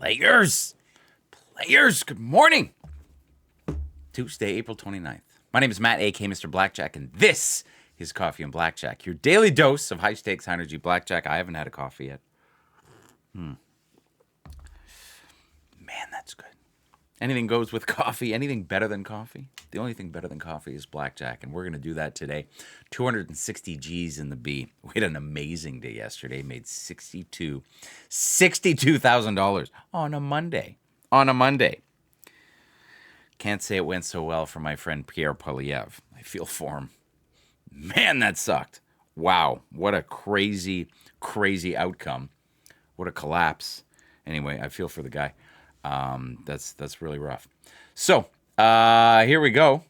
Players, good morning. Tuesday, April 29th. My name is Matt, a.k.a. Mr. Blackjack, and this is Coffee and Blackjack, your daily dose of high-stakes, high-energy blackjack. I haven't had a coffee yet. Man, that's good. Anything goes with coffee. Anything better than coffee? The only thing better than coffee is blackjack, and we're going to do that today. 260 G's in the B. We had an amazing day yesterday. Made $62,000 on a Monday. Can't say it went so well for my friend Pierre Polyev. I feel for him. Man, that sucked. Wow, what a crazy, crazy outcome. What a collapse. Anyway, I feel for the guy. That's really rough. So, here we go.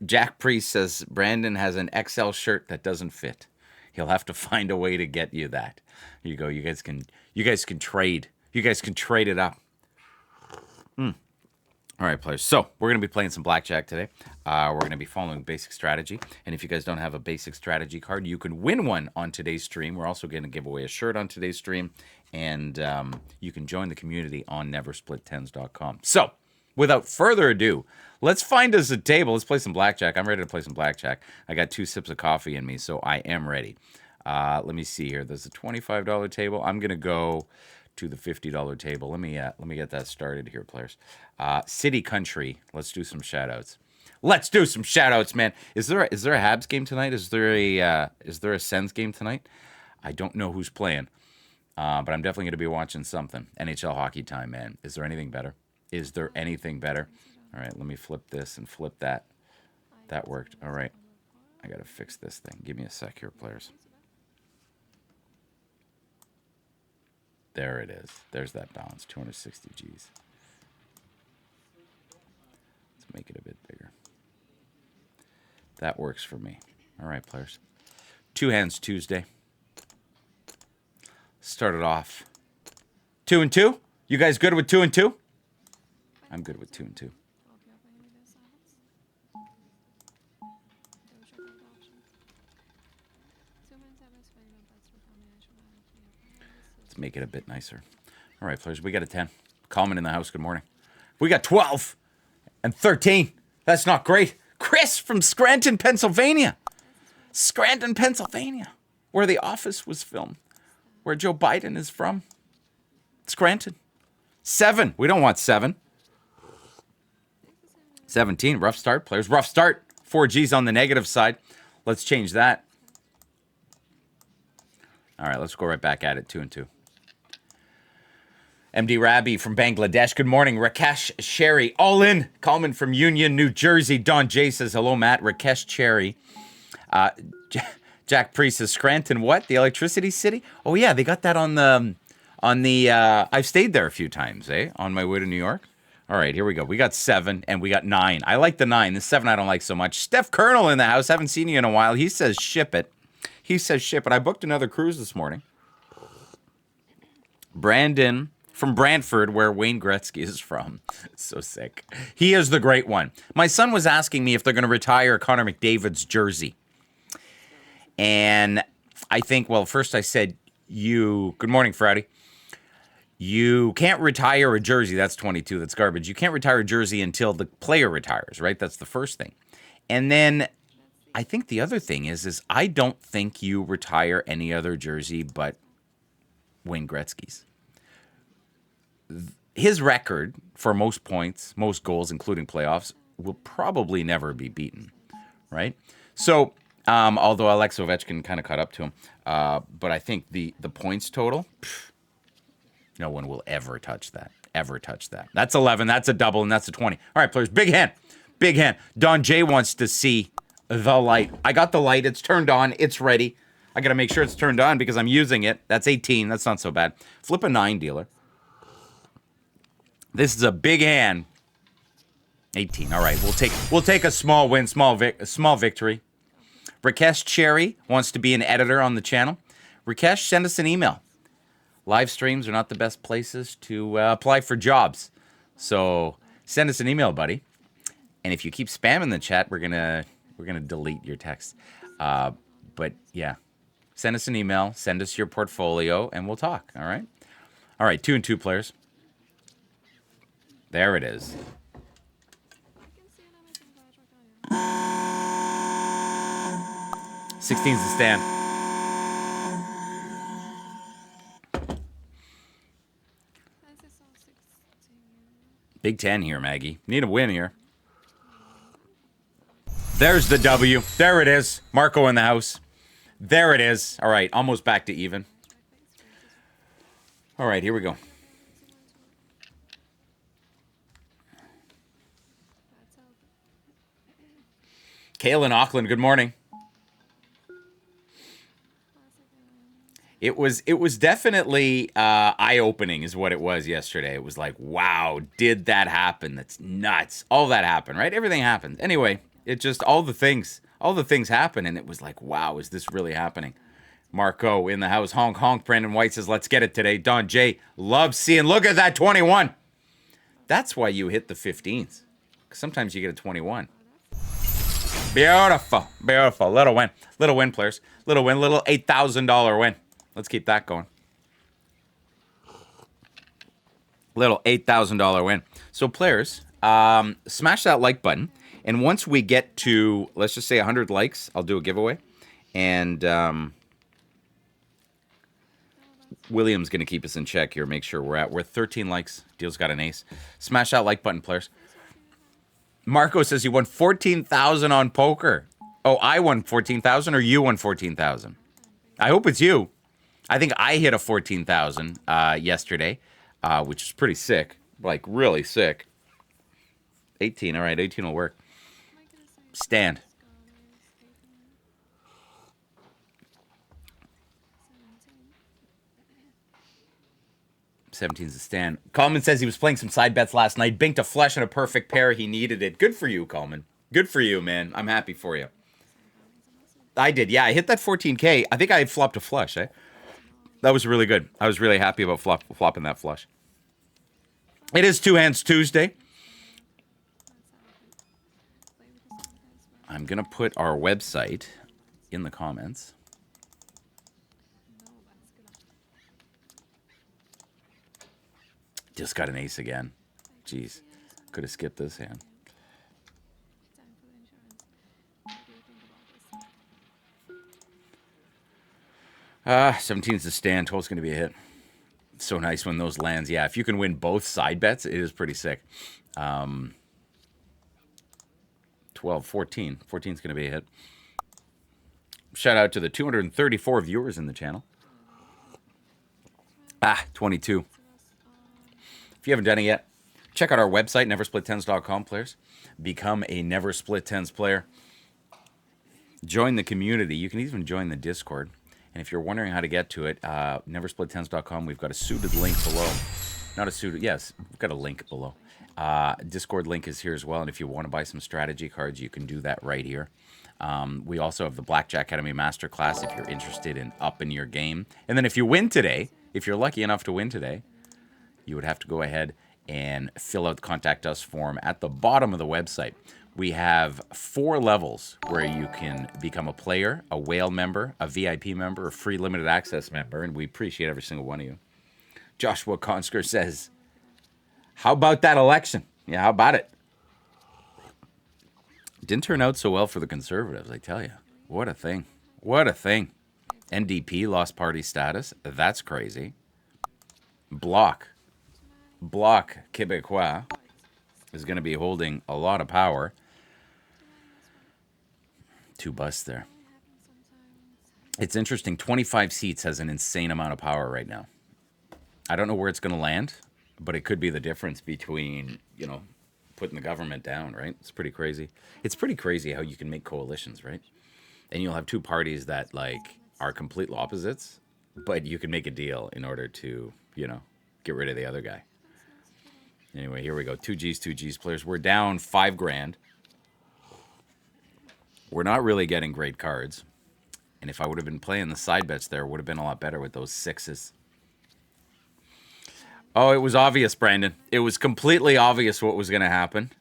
Jack Priest says Brandon has an XL shirt that doesn't fit. He'll have to find a way to get you that. Here you go. You guys can trade. You guys can trade it up. All right, players. So we're going to be playing some blackjack today. We're going to be following basic strategy. And if you guys don't have a basic strategy card, you can win one on today's stream. We're also going to give away a shirt on today's stream. And you can join the community on neversplittens.com. So without further ado, let's find us a table. Let's play some blackjack. I'm ready to play some blackjack. I got 2 sips of coffee in me, so I am ready. Let me see here. There's a $25 table. I'm going to go to the $50 table. Let me get that started here, players. City Country. Let's do some shout-outs. Let's do some shout-outs, man. Is there a Habs game tonight? Is there a Sens game tonight? I don't know who's playing, but I'm definitely going to be watching something. NHL hockey time, man. Is there anything better? Is there anything better? All right, let me flip this and flip that. That worked. All right. I got to fix this thing. Give me a sec here, players. There it is. There's that balance. 260 G's. Let's make it a bit bigger. That works for me. All right, players. 2 hands Tuesday. Started off 2 and 2. You guys good with 2 and 2? I'm good with 2 and 2. Let's make it a bit nicer. All right, players, we got a 10. Coleman in the house, good morning. We got 12 and 13. That's not great. Chris from Scranton, Pennsylvania. Scranton, Pennsylvania, where The Office was filmed, where Joe Biden is from. Scranton. 7. We don't want 7. 17. Rough start, players. Rough start. 4 G's on the negative side. Let's change that. All right, let's go right back at it. 2 and 2. MD Rabi from Bangladesh. Good morning. Rakesh Sherry. All in. Coleman from Union, New Jersey. Don J says, hello, Matt. Rakesh Cherry. Jack Priest says, Scranton, what? The electricity city? Oh, yeah, they got that on the, I've stayed there a few times, on my way to New York. All right, here we go. We got 7 and we got 9. I like the 9. The 7 I don't like so much. Steph Colonel in the house. Haven't seen you in a while. He says, ship it. I booked another cruise this morning. Brandon from Brantford, where Wayne Gretzky is from. So sick. He is the great one. My son was asking me if they're going to retire Connor McDavid's jersey. And I think, well, first I said, good morning, Friday. You can't retire a jersey. That's 22. That's garbage. You can't retire a jersey until the player retires, right? That's the first thing. And then I think the other thing is I don't think you retire any other jersey but Wayne Gretzky's. His record for most points, most goals, including playoffs, will probably never be beaten, right? So, although Alex Ovechkin kind of caught up to him, but I think the points total, no one will ever touch that. That's 11, that's a double, and that's a 20. All right, players, big hand. Don J wants to see the light. I got the light. It's turned on. It's ready. I got to make sure it's turned on because I'm using it. That's 18. That's not so bad. Flip a 9, dealer. This is a big hand. 18. All right, we'll take a small win, small victory. Rakesh Cherry wants to be an editor on the channel. Rakesh, send us an email. Live streams are not the best places to apply for jobs. So send us an email, buddy. And if you keep spamming the chat, we're gonna delete your text. But yeah, send us an email, send us your portfolio, and we'll talk. All right. All right, 2 and 2 players. There it is. 16's the stand. Big 10 here, Maggie. Need a win here. There's the W. There it is. Marco in the house. There it is. All right, almost back to even. All right, here we go. Kale in Auckland, good morning. It was definitely eye-opening is what it was yesterday. It was like, wow, did that happen? That's nuts. All that happened, right? Everything happened. Anyway, it just, all the things happened, and it was like, wow, is this really happening? Marco in the house, honk, honk. Brandon White says, let's get it today. Don J loves seeing, look at that 21. That's why you hit the 15s. Sometimes you get a 21. Beautiful, beautiful. Little win, players. Little win, little $8,000 win. Let's keep that going. Little $8,000 win. So players, smash that like button. And once we get to, let's just say 100 likes, I'll do a giveaway. And William's going to keep us in check here, make sure we're at 13 likes. Deal's got an ace. Smash that like button, players. Marco says he won 14,000 on poker. Oh, I won 14,000 or you won 14,000? I hope it's you. I think I hit a 14,000 yesterday, which is pretty sick. Like, really sick. 18. All right, 18 will work. Stand. $17's the stand. Coleman says he was playing some side bets last night. Binked a flush and a perfect pair. He needed it. Good for you, Coleman. Good for you, man. I'm happy for you. I did. Yeah, I hit that 14K. I think I had flopped a flush, eh? That was really good. I was really happy about flopping that flush. It is Two Hands Tuesday. I'm going to put our website in the comments. Just got an ace again. Jeez. Could have skipped this hand. 17's the stand. 12's going to be a hit. So nice when those lands. Yeah, if you can win both side bets, it is pretty sick. 12, 14. 14's going to be a hit. Shout out to the 234 viewers in the channel. 22. If you haven't done it yet, check out our website, neversplittens.com, players. Become a Never Split Tens player. Join the community. You can even join the Discord. And if you're wondering how to get to it, neversplittens.com, we've got a suited link below. Not a suited, yes, we've got a link below. Discord link is here as well. And if you want to buy some strategy cards, you can do that right here. We also have the Blackjack Academy Masterclass if you're interested in upping your game. And then if you win today, if you're lucky enough to win today, you would have to go ahead and fill out the Contact Us form at the bottom of the website. We have 4 levels where you can become a player, a whale member, a VIP member, a free limited access member, and we appreciate every single one of you. Joshua Consker says, how about that election? Yeah, how about it? Didn't turn out so well for the Conservatives, I tell you. What a thing. What a thing. NDP lost party status. That's crazy. Bloc Québécois is going to be holding a lot of power. 2 busts there. It's interesting. 25 seats has an insane amount of power right now. I don't know where it's going to land, but it could be the difference between, you know, putting the government down, right? It's pretty crazy. It's pretty crazy how you can make coalitions, right? And you'll have 2 parties that, like, are complete opposites, but you can make a deal in order to, you know, get rid of the other guy. Anyway, here we go. 2Gs, players. We're down 5 grand. We're not really getting great cards. And if I would have been playing the side bets there, it would have been a lot better with those 6s. Oh, it was obvious, Brandon. It was completely obvious what was going to happen.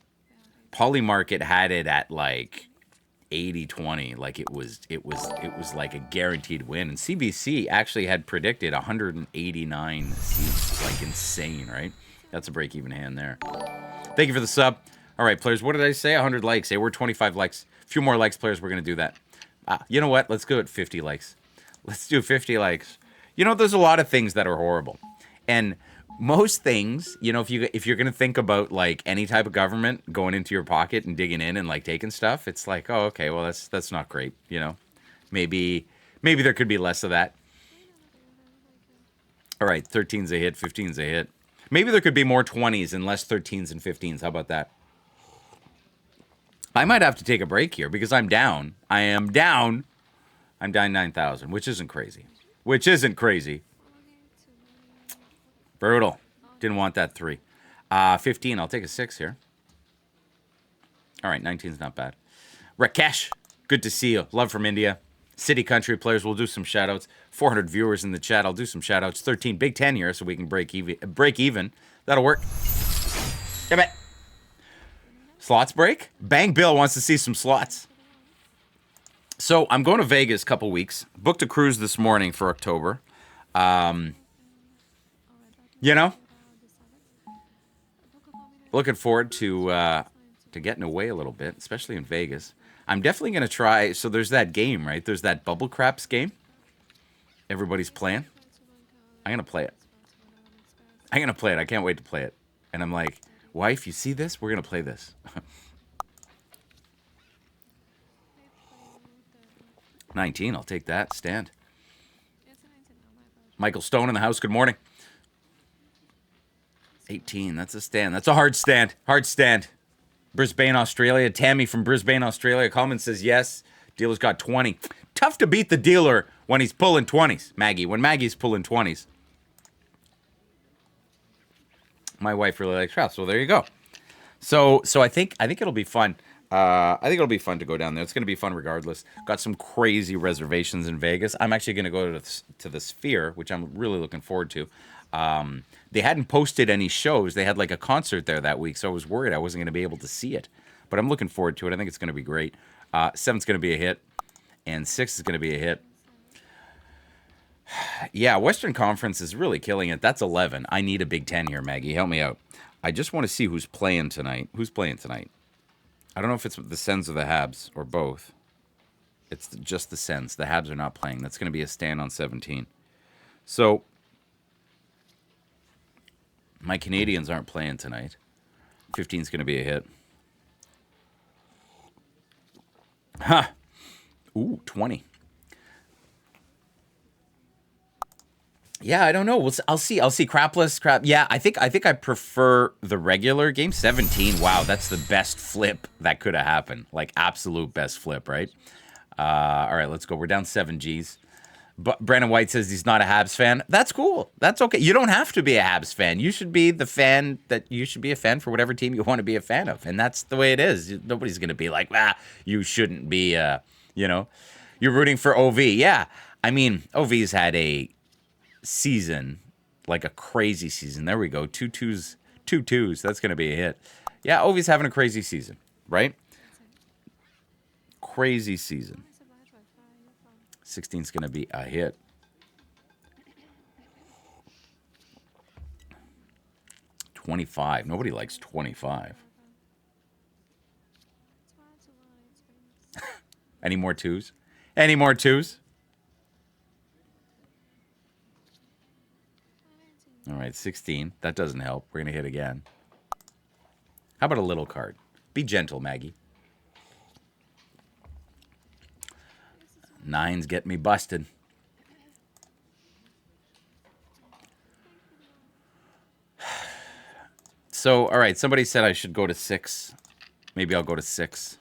Polymarket had it at like 80-20. Like it was like a guaranteed win. And CBC actually had predicted 189 seats. Like insane, right? That's a break-even hand there. Thank you for the sub. All right, players, what did I say? 100 likes. Hey, we're 25 likes. A few more likes, players. We're going to do that. You know what? Let's go at 50 likes. Let's do 50 likes. You know, there's a lot of things that are horrible. And most things, you know, if you're going to think about, like, any type of government going into your pocket and digging in and, like, taking stuff, it's like, oh, okay, well, that's not great, you know? Maybe there could be less of that. All right, 13's a hit, 15's a hit. Maybe there could be more 20s and less 13s and 15s. How about that? I might have to take a break here because I'm down. I am down. I'm down 9,000, which isn't crazy. Brutal. Didn't want that 3. 15, I'll take a 6 here. All right, 19's not bad. Rakesh, good to see you. Love from India. City Country players, we'll do some shout-outs. 400 viewers in the chat, I'll do some shout-outs. 13, Big 10 here so we can break even. That'll work. Damn it. Slots break? Bang Bill wants to see some slots. So I'm going to Vegas a couple weeks. Booked a cruise this morning for October. You know, looking forward to getting away a little bit, especially in Vegas. I'm definitely going to try. So there's that game, right? There's that Bubble Craps game. Everybody's playing. I'm going to play it. I can't wait to play it. And I'm like, wife, you see this? We're going to play this. 19, I'll take that. Stand. Michael Stone in the house. Good morning. 18, that's a stand. That's a hard stand. Brisbane, Australia. Tammy from Brisbane, Australia. Coleman says yes. Dealer's got 20. Tough to beat the dealer when he's pulling 20s. When Maggie's pulling 20s. My wife really likes craps, so there you go. So I think it'll be fun. I think it'll be fun to go down there. It's going to be fun regardless. Got some crazy reservations in Vegas. I'm actually going to go to the Sphere, which I'm really looking forward to. They hadn't posted any shows. They had like a concert there that week, so I was worried I wasn't going to be able to see it. But I'm looking forward to it. I think it's going to be great. 7's going to be a hit, and 6 is going to be a hit. Yeah, Western Conference is really killing it. That's 11. I need a Big 10 here, Maggie. Help me out. I just want to see who's playing tonight. I don't know if it's the Sens or the Habs or both. It's just the Sens. The Habs are not playing. That's going to be a stand on 17. So my Canadians aren't playing tonight. 15 is going to be a hit. Huh. Ooh, 20. Yeah, I don't know. I'll see. Crapless. Yeah, I think I prefer the regular game. 17. Wow, that's the best flip that could have happened. Like absolute best flip, right? All right, let's go. We're down 7 Gs. But Brandon White says he's not a Habs fan. That's cool. That's okay. You don't have to be a Habs fan. You should be the fan that you should be a fan for whatever team you want to be a fan of, and that's the way it is. Nobody's gonna be like, you shouldn't be. You're rooting for OV. Yeah, I mean, OV's had a season, like a crazy season. There we go. 2 twos. That's going to be a hit. Yeah, Ovi's having a crazy season, right? Crazy season. 16's going to be a hit. $25. Nobody likes 25. Any more twos? All right, 16. That doesn't help. We're going to hit again. How about a little card? Be gentle, Maggie. 9's get me busted. So, all right, somebody said I should go to 6. Maybe I'll go to 6.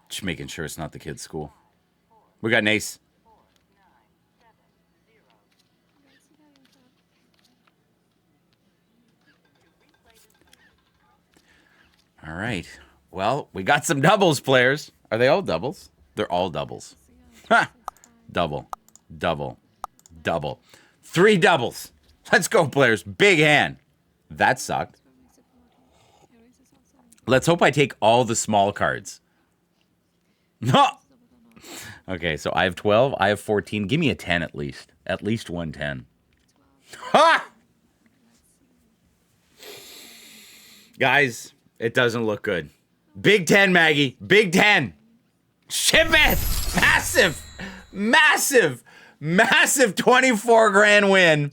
Just making sure it's not the kids' school. We got an ace. All right. Well, we got some doubles, players. Are they all doubles? They're all doubles. Ha! Double. Double. Double. 3 doubles. Let's go, players. Big hand. That sucked. Let's hope I take all the small cards. No. Okay, so I have 12. I have 14. Give me a 10 at least. At least 110. Ha! Guys, it doesn't look good. Big 10, Maggie. Big 10. Ship it. Massive. Massive. Massive 24 grand win.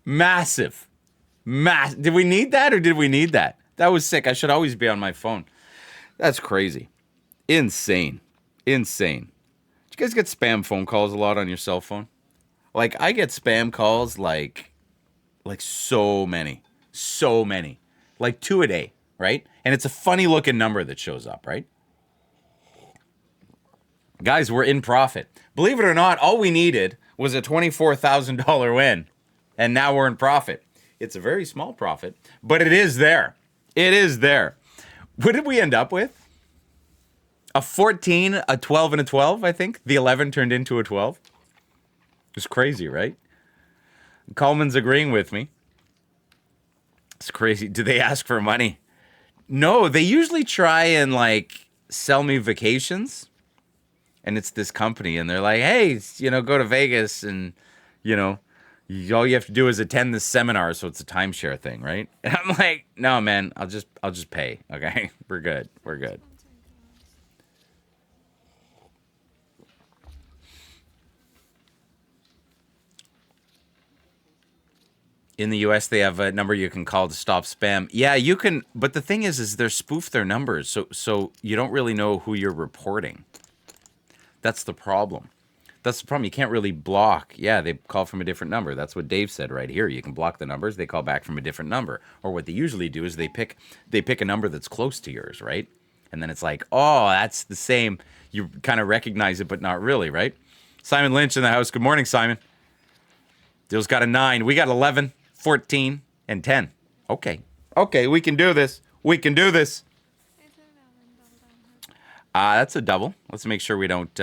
Massive. Did we need that or did we need that? That was sick. I should always be on my phone. That's crazy. Insane. Insane. Do you guys get spam phone calls a lot on your cell phone? Like, I get spam calls like so many. So many. Like 2 a day, right? And it's a funny looking number that shows up, right? Guys, we're in profit. Believe it or not, all we needed was a $24,000 win. And now we're in profit. It's a very small profit, but it is there. It is there. What did we end up with? A 14, a 12, and a 12, I think. The 11 turned into a 12. It's crazy, right? Coleman's agreeing with me. It's crazy. Do they ask for money? No, they usually try and, like, sell me vacations. And it's this company, and they're like, hey, you know, go to Vegas, and, you know, all you have to do is attend this seminar, so it's a timeshare thing, right? And I'm like, no, man, I'll just pay, okay? We're good. We're good. In the US, they have a number you can call to stop spam. Yeah, you can, but the thing is they're spoof their numbers, so you don't really know who you're reporting. That's the problem. That's the problem. You can't really block. Yeah, they call from a different number. That's what Dave said right here. You can block the numbers. They call back from a different number. Or what they usually do is they pick a number that's close to yours, right? And then it's like, oh, that's the same. You kind of recognize it, but not really, right? Simon Lynch in the house. Good morning, Simon. Dill's got a 9. We got 11, 14, and 10. Okay. Okay, we can do this. We can do this. That's a double. Let's make sure we don't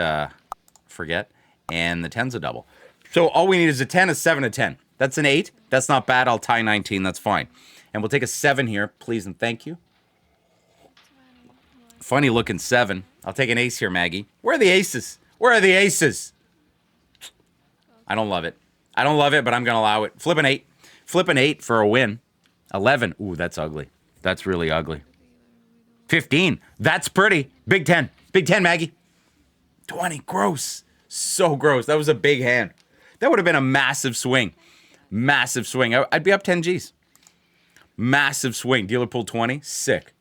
forget. And the 10's a double. So all we need is a 10, a 7, a 10. That's an 8. That's not bad. I'll tie 19. That's fine. And we'll take a 7 here, please and thank you. Funny looking 7. I'll take an ace here, Maggie. Where are the aces? Where are the aces? I don't love it. I don't love it, but I'm going to allow it. Flip an 8. Flip an 8 for a win. 11. Ooh, that's ugly. That's really ugly. 15. That's pretty. Big 10. Big 10, Maggie. 20. Gross. So gross. That was a big hand. That would have been a massive swing. Massive swing. I'd be up 10 G's. Massive swing. Dealer pulled 20. Sick.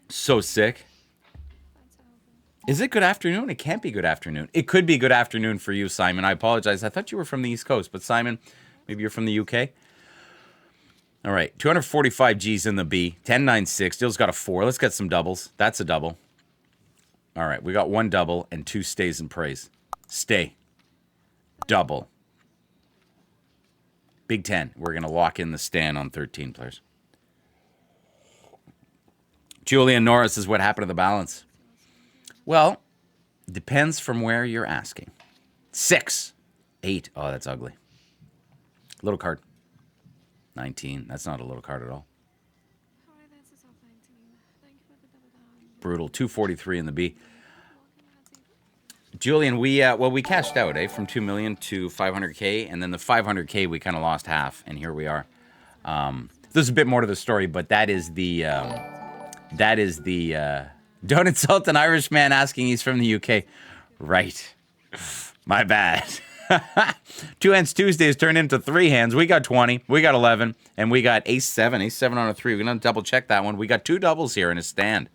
So sick. Is it good afternoon? It can't be good afternoon. It could be good afternoon for you, Simon. I apologize. I thought you were from the East Coast, but Simon, maybe you're from the UK? All right. 245 G's in the B. 10-9-6. Deal's got a 4. Let's get some doubles. That's a double. All right, we got 1 double and 2 stays and praise. Stay. Double. Big 10. We're going to lock in the stand on 13 players. Julian Norris is what happened to the balance. Well, depends from where you're asking. 6. 8. Oh, that's ugly. Little card. 19. That's not a little card at all. Brutal. 243 in the B. Julian, we cashed out, from 2 million to 500K, and then the 500K we kind of lost half, and here we are. There's a bit more to the story, but that is the don't insult an Irishman asking he's from the UK. Right. My bad. 2 hands Tuesdays turned into 3 hands. We got 20. We got 11. And we got ace 7. Ace 7 on a 3. We're going to double check that one. We got 2 doubles here in a stand.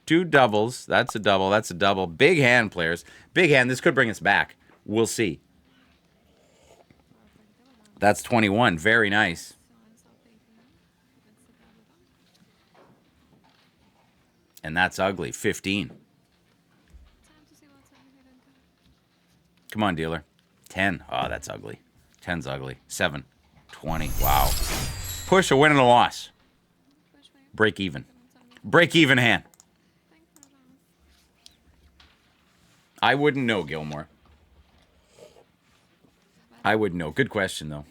2 doubles. That's a double. That's a double. Big hand, players. Big hand. This could bring us back. We'll see. That's 21. Very nice. And that's ugly. 15. Come on, dealer. 10. Oh, that's ugly. 10's ugly. 7. 20. Wow. Push, a win and a loss. Break even. Break even hand. I wouldn't know, Gilmore. I wouldn't know. Good question, though.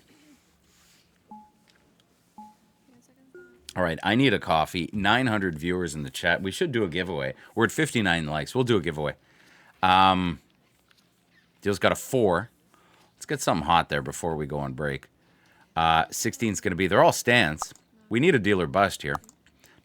All right, I need a coffee. 900 viewers in the chat. We should do a giveaway. We're at 59 likes. We'll do a giveaway. Deal's got a 4. Let's get something hot there before we go on break. 16's going to be... They're all stands. We need a deal or bust here.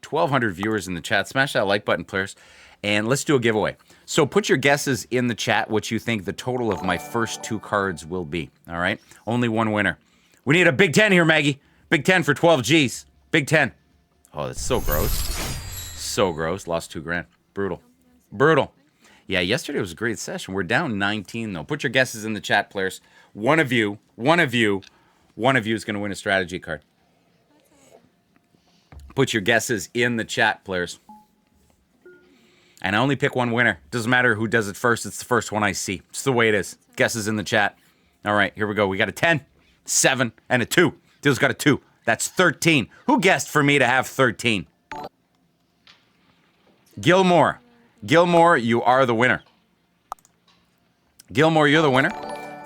1,200 viewers in the chat. Smash that like button, players. And let's do a giveaway. So put your guesses in the chat what you think the total of my first 2 cards will be. All right? Only one winner. We need a Big 10 here, Maggie. Big 10 for 12 G's. Big 10. Oh, that's so gross. So gross. Lost 2 grand. Brutal. Brutal. Yeah, yesterday was a great session. We're down 19, though. Put your guesses in the chat, players. One of you is going to win a strategy card. Put your guesses in the chat, players. And I only pick one winner. Doesn't matter who does it first. It's the first one I see. It's the way it is. Guesses in the chat. All right, here we go. We got a 10, 7, and a 2. Deal's got a 2. That's 13. Who guessed for me to have 13? Gilmore. Gilmore, you are the winner. Gilmore, you're the winner.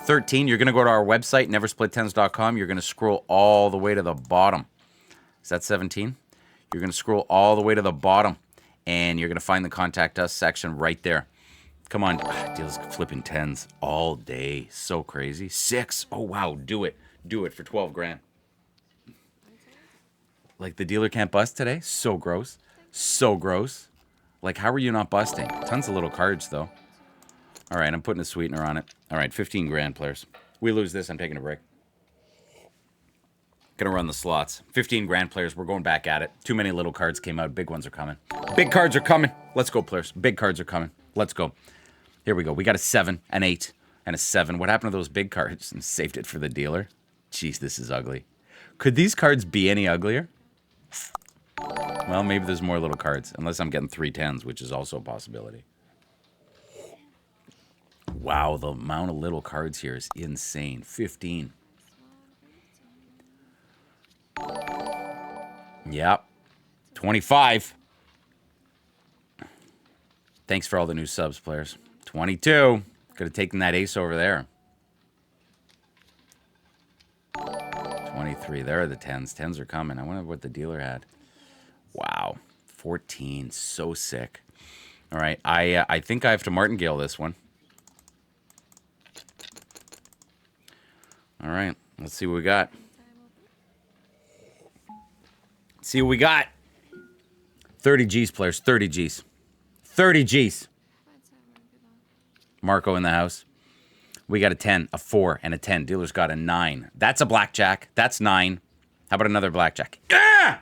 13. You're going to go to our website, neversplittens.com. You're going to scroll all the way to the bottom. Is that 17? You're going to scroll all the way to the bottom, and you're going to find the Contact Us section right there. Come on. Deal's flipping 10s all day. So crazy. 6. Oh, wow. Do it. Do it for 12 grand. Like, the dealer can't bust today? So gross. So gross. Like, how are you not busting? Tons of little cards, though. All right, I'm putting a sweetener on it. All right, 15 grand, players. We lose this, I'm taking a break. Gonna run the slots. 15 grand, players. We're going back at it. Too many little cards came out. Big ones are coming. Big cards are coming. Let's go, players. Big cards are coming. Let's go. Here we go. We got a 7, an 8, and a 7. What happened to those big cards? And saved it for the dealer. Jeez, this is ugly. Could these cards be any uglier? Well, maybe there's more little cards. Unless I'm getting 3 10s, which is also a possibility. Wow, the amount of little cards here is insane. 15. Yep. 25. Thanks for all the new subs, players. 22. Could have taken that ace over there. 23. There are the 10s. 10s are coming. I wonder what the dealer had. Wow. 14. So sick. All right. I think I have to martingale this one. All right. Let's see what we got. See what we got. 30 G's, players. 30 G's. 30 G's. Marco in the house. We got a 10, a 4, and a 10. Dealer's got a 9. That's a blackjack. That's 9. How about another blackjack? Ah!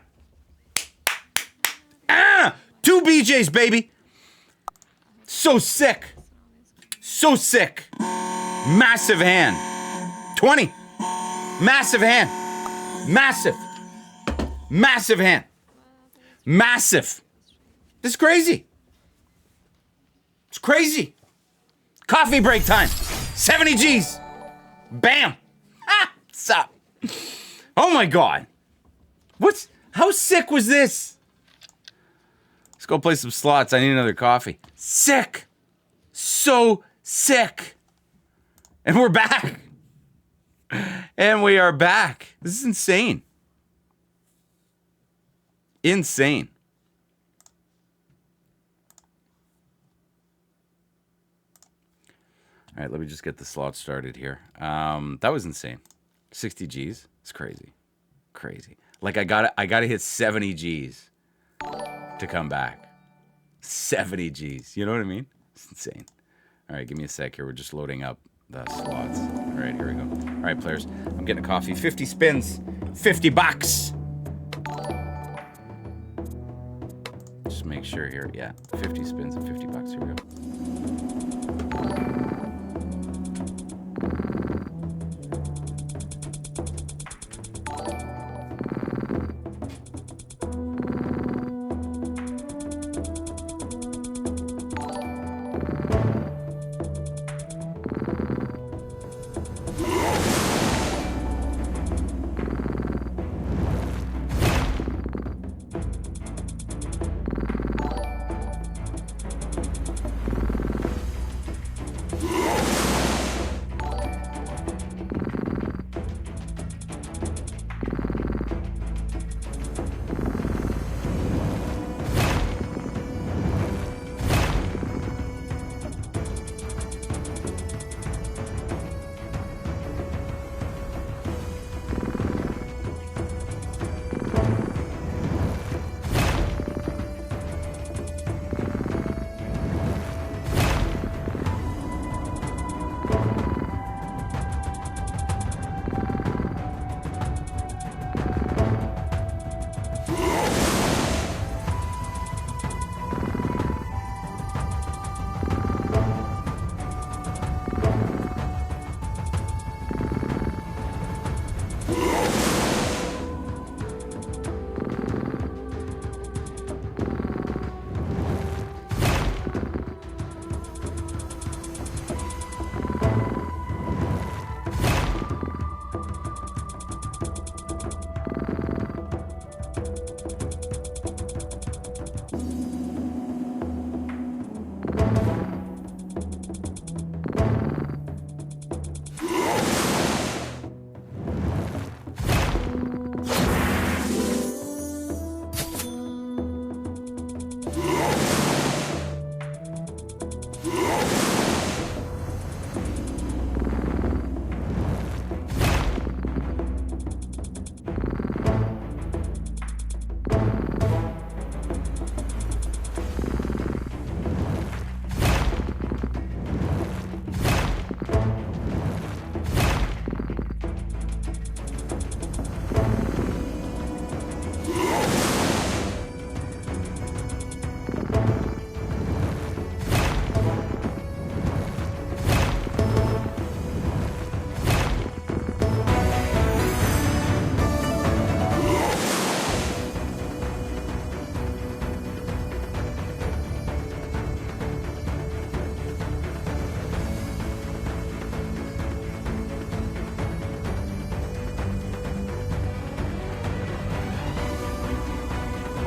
Ah! 2 BJs, baby. So sick. So sick. Massive hand. 20. Massive hand. Massive. Massive hand. Massive. This is crazy. It's crazy. Coffee break time. 70 G's. Bam. Ah, what's up? Oh my God. How sick was this? Let's go play some slots. I need another coffee. Sick. So sick. And we're back. And we are back. This is insane. Insane. All right, let me just get the slot started here. That was insane. 60 G's. It's crazy. Crazy. Like I gotta hit 70 G's to come back. 70 G's. You know what I mean? It's insane. All right, give me a sec here. We're just loading up the slots. All right, here we go. All right, players. I'm getting a coffee. 50 spins. 50 bucks. Just make sure here. Yeah, 50 spins and 50 bucks. Here we go.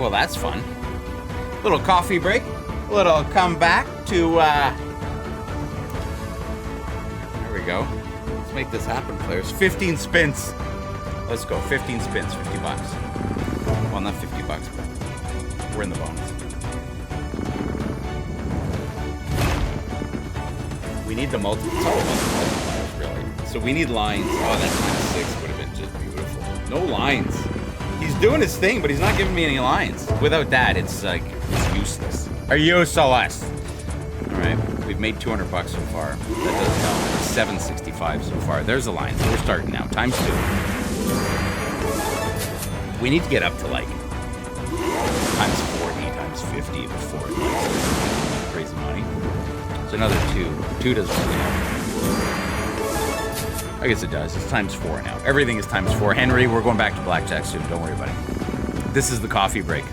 Well, that's fun. Little coffee break. Little come back to, there we go. Let's make this happen, players. 15 spins. Let's go. 15 spins, 50 bucks. Well, not 50 bucks, but we're in the bonus. We need the multiple. It's all about the multipliers, really. So we need lines. Oh, that times 6 would have been just beautiful. No lines. He's doing his thing, but he's not giving me any lines. Without that, it's like, it's useless. Are useless. All right, we've made 200 bucks so far. That doesn't help. 765 so far. There's a line. So we're starting now. Times 2. We need to get up to like times 40, times 50 before it gets crazy money. So another 2. 2 doesn't really help. I guess it does. It's times 4 now. Everything is times 4. Henry, we're going back to Blackjack soon. Don't worry about it. This is the coffee break.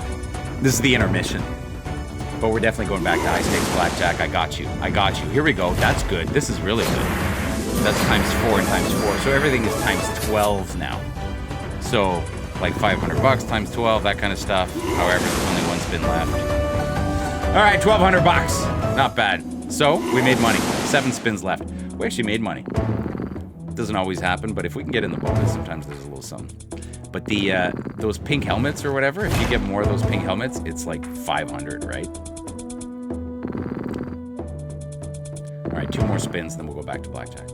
This is the intermission. But we're definitely going back to high stakes Blackjack. I got you. I got you. Here we go. That's good. This is really good. That's times 4 and times 4. So everything is times 12 now. So like 500 bucks times 12, that kind of stuff. However, there's only one spin left. All right, 1,200 bucks. Not bad. So we made money. 7 spins left. We actually made money. Doesn't always happen, but if we can get in the bonus, sometimes there's a little something. But the those pink helmets or whatever, if you get more of those pink helmets, it's like 500, right? All right, 2 more spins, then we'll go back to Blackjack.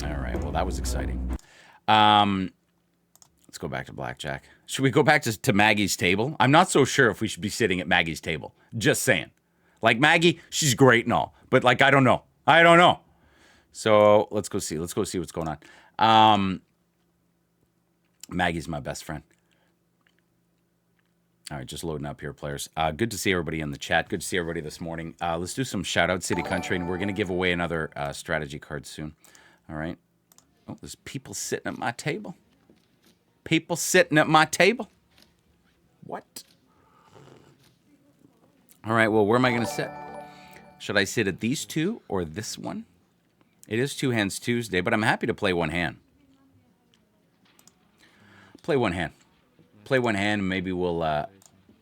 All right, well, that was exciting. Let's go back to Blackjack. Should we go back to Maggie's table? I'm not so sure if we should be sitting at Maggie's table. Just saying. Like, Maggie, she's great and all, but, like, I don't know. I don't know. So let's go see. Let's go see what's going on. Maggie's my best friend. All right, just loading up here, players. Good to see everybody in the chat. Good to see everybody this morning. Let's do some shout-out City Country, and we're going to give away another strategy card soon. All right. Oh, there's people sitting at my table. People sitting at my table. What? All right, well, where am I going to sit? Should I sit at these two or this one? It is Two Hands Tuesday, but I'm happy to play one hand. Play one hand. Play one hand, and maybe we'll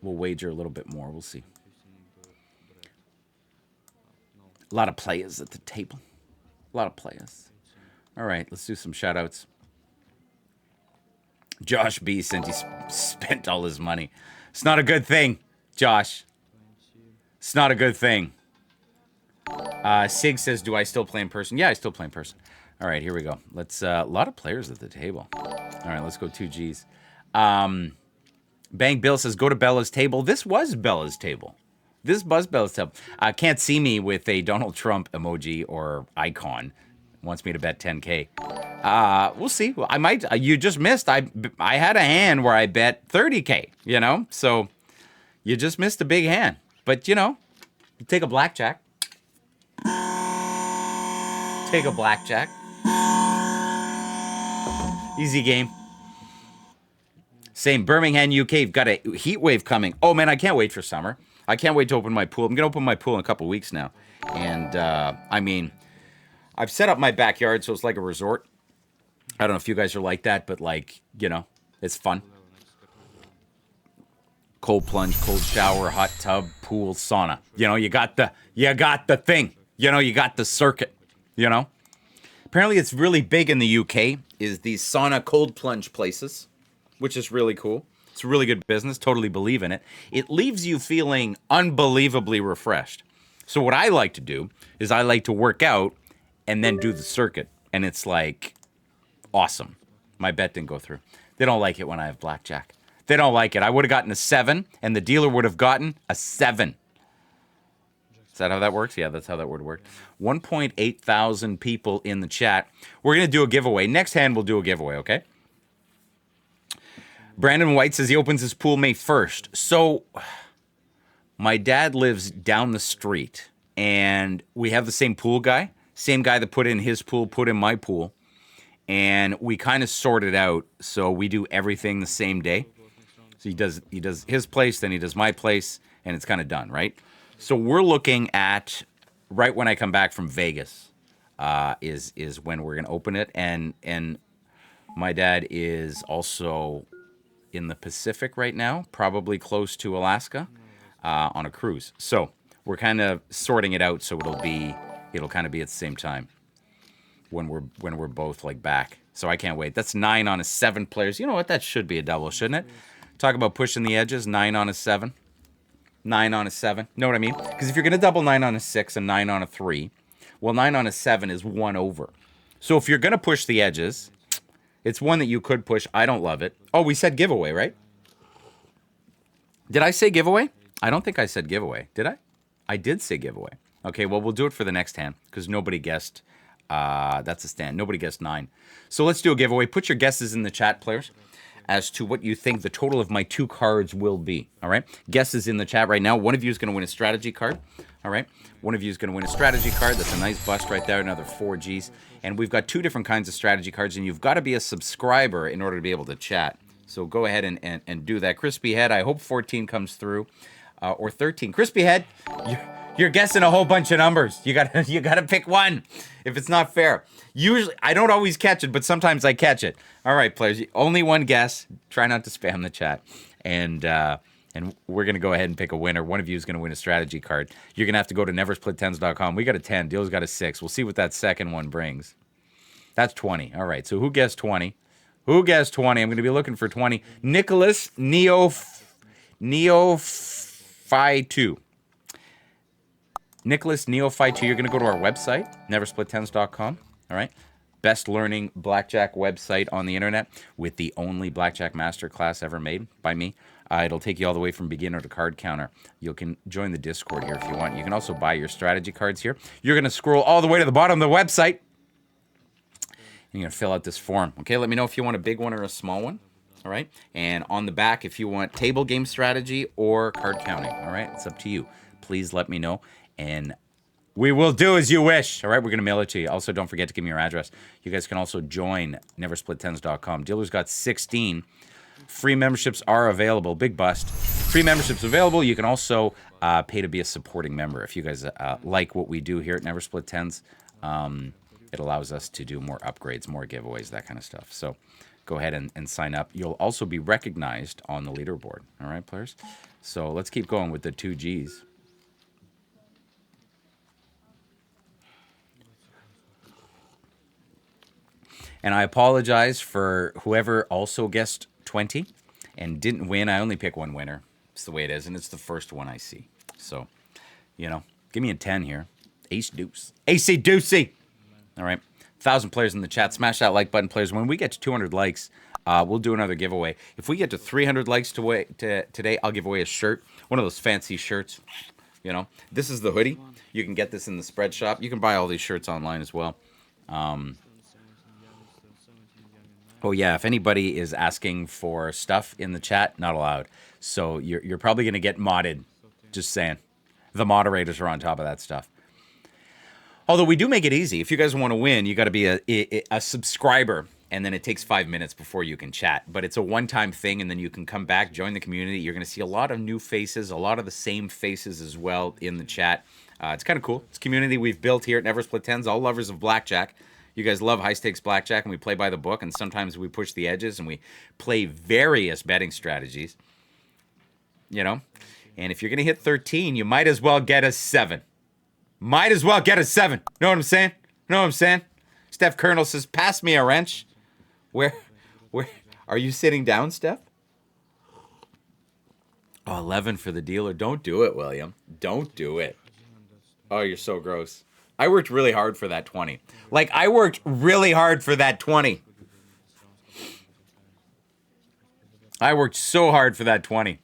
wager a little bit more. We'll see. A lot of players at the table. A lot of players. All right, let's do some shout-outs. Josh B. since he spent all his money. It's not a good thing, Josh. It's not a good thing. Sig says, do I still play in person? Yeah, I still play in person. All right, here we go. Let's, a lot of players at the table. All right, let's go 2Gs. Bang Bill says, go to Bella's table. This was Bella's table. This was Bella's table. Can't see me with a Donald Trump emoji or icon. Wants me to bet 10K. We'll see. I might, you just missed. I had a hand where I bet 30K, you know? So you just missed a big hand. But, you know, take a blackjack. Take a blackjack. Easy game. Same. Birmingham, UK. You've got a heat wave coming. Oh, man, I can't wait for summer. I can't wait to open my pool. I'm going to open my pool in a couple weeks now. And, I mean, I've set up my backyard so it's like a resort. I don't know if you guys are like that, but, like, you know, it's fun. Cold plunge, cold shower, hot tub, pool, sauna. You know, you got the thing. You know, you got the circuit. You know? Apparently it's really big in the UK, is these sauna cold plunge places, which is really cool. It's a really good business. Totally believe in it. It leaves you feeling unbelievably refreshed. So what I like to do is I like to work out and then do the circuit. And it's like awesome. My bet didn't go through. They don't like it when I have blackjack. They don't like it. I would have gotten a 7, and the dealer would have gotten a 7. Is that how that works? Yeah, that's how that would work. 1.8 thousand people in the chat. We're going to do a giveaway. Next hand, we'll do a giveaway, okay? Brandon White says he opens his pool May 1st. So my dad lives down the street, and we have the same pool guy. Same guy that put in his pool, put in my pool. And we kind of sort it out, so we do everything the same day. So he does his place, then he does my place, and it's kind of done, right? So we're looking at right when I come back from Vegas is when we're gonna open it, and My dad is also in the Pacific right now, probably close to Alaska, on a cruise. So we're kind of sorting it out, so it'll kind of be at the same time when we're both like back. So I can't wait. That's 9 on a 7 players. You know what? That should be a double, shouldn't it? Talk about pushing the edges. 9 on a 7. 9 on a 7. Know what I mean? Because if you're going to double 9 on a 6 and 9 on a 3, well, 9 on a 7 is 1 over. So if you're going to push the edges, it's one that you could push. I don't love it. Oh, we said giveaway, right? Did I say giveaway? I don't think I said giveaway. Did I? I did say giveaway. Okay, well, we'll do it for the next hand because nobody guessed. That's a stand. Nobody guessed 9. So let's do a giveaway. Put your guesses in the chat, players, as to what you think the total of my 2 cards will be. All right? Guesses in the chat right now. One of you is going to win a strategy card. All right? One of you is going to win a strategy card. That's a nice bust right there. Another 4 Gs. And we've got 2 different kinds of strategy cards, and you've got to be a subscriber in order to be able to chat. So go ahead and do that. Crispy Head, I hope 14 comes through. Or 13. Crispy Head, you're guessing a whole bunch of numbers. You gotta pick one. If it's not fair. Usually, I don't always catch it, but sometimes I catch it. All right, players, only one guess. Try not to spam the chat. And we're going to go ahead and pick a winner. One of you is going to win a strategy card. You're going to have to go to neversplittens.com. We got a 10. Deal's got a 6. We'll see what that second one brings. That's 20. All right, so who guessed 20? Who guessed 20? I'm going to be looking for 20. Nicholas Neophi2. Nicholas Neophi2. You're going to go to our website, neversplittens.com. All right. Best learning blackjack website on the internet with the only blackjack masterclass ever made by me. It'll take you all the way from beginner to card counter. You can join the Discord here if you want. You can also buy your strategy cards here. You're going to scroll all the way to the bottom of the website. And you're going to fill out this form. Okay, let me know if you want a big one or a small one. All right. And on the back, if you want table game strategy or card counting. All right. It's up to you. Please let me know. And we will do as you wish. All right, we're going to mail it to you. Also, don't forget to give me your address. You guys can also join neversplittens.com. Dealer's got 16. Free memberships are available. Big bust. Free memberships available. You can also pay to be a supporting member. If you guys like what we do here at Never Split Tens, it allows us to do more upgrades, more giveaways, that kind of stuff. So go ahead and sign up. You'll also be recognized on the leaderboard. All right, players? So let's keep going with the 2 Gs. And I apologize for whoever also guessed 20 and didn't win. I only pick one winner. It's the way it is, and it's the first one I see. So, give me a 10 here. Ace deuce. AC deucey. All right. 1,000 players in the chat. Smash that like button, players. When we get to 200 likes, we'll do another giveaway. If we get to 300 likes today, I'll give away a shirt. One of those fancy shirts. This is the hoodie. You can get this in the spread shop. You can buy all these shirts online as well. Oh, yeah, if anybody is asking for stuff in the chat, not allowed. So you're probably going to get modded, just saying. The moderators are on top of that stuff. Although we do make it easy. If you guys want to win, you got to be a subscriber, and then it takes 5 minutes before you can chat. But it's a one-time thing, and then you can come back, join the community. You're going to see a lot of new faces, a lot of the same faces as well in the chat. It's kind of cool. It's a community we've built here at Never Split Tens, all lovers of blackjack. You guys love high-stakes blackjack, and we play by the book, and sometimes we push the edges, and we play various betting strategies, And if you're going to hit 13, you might as well get a 7. Might as well get a 7. Know what I'm saying? Steph Colonel says, pass me a wrench. Where are you sitting down, Steph? Oh, 11 for the dealer. Don't do it, William. Don't do it. Oh, you're so gross. I worked really hard for that 20. I worked really hard for that 20. I worked so hard for that 20.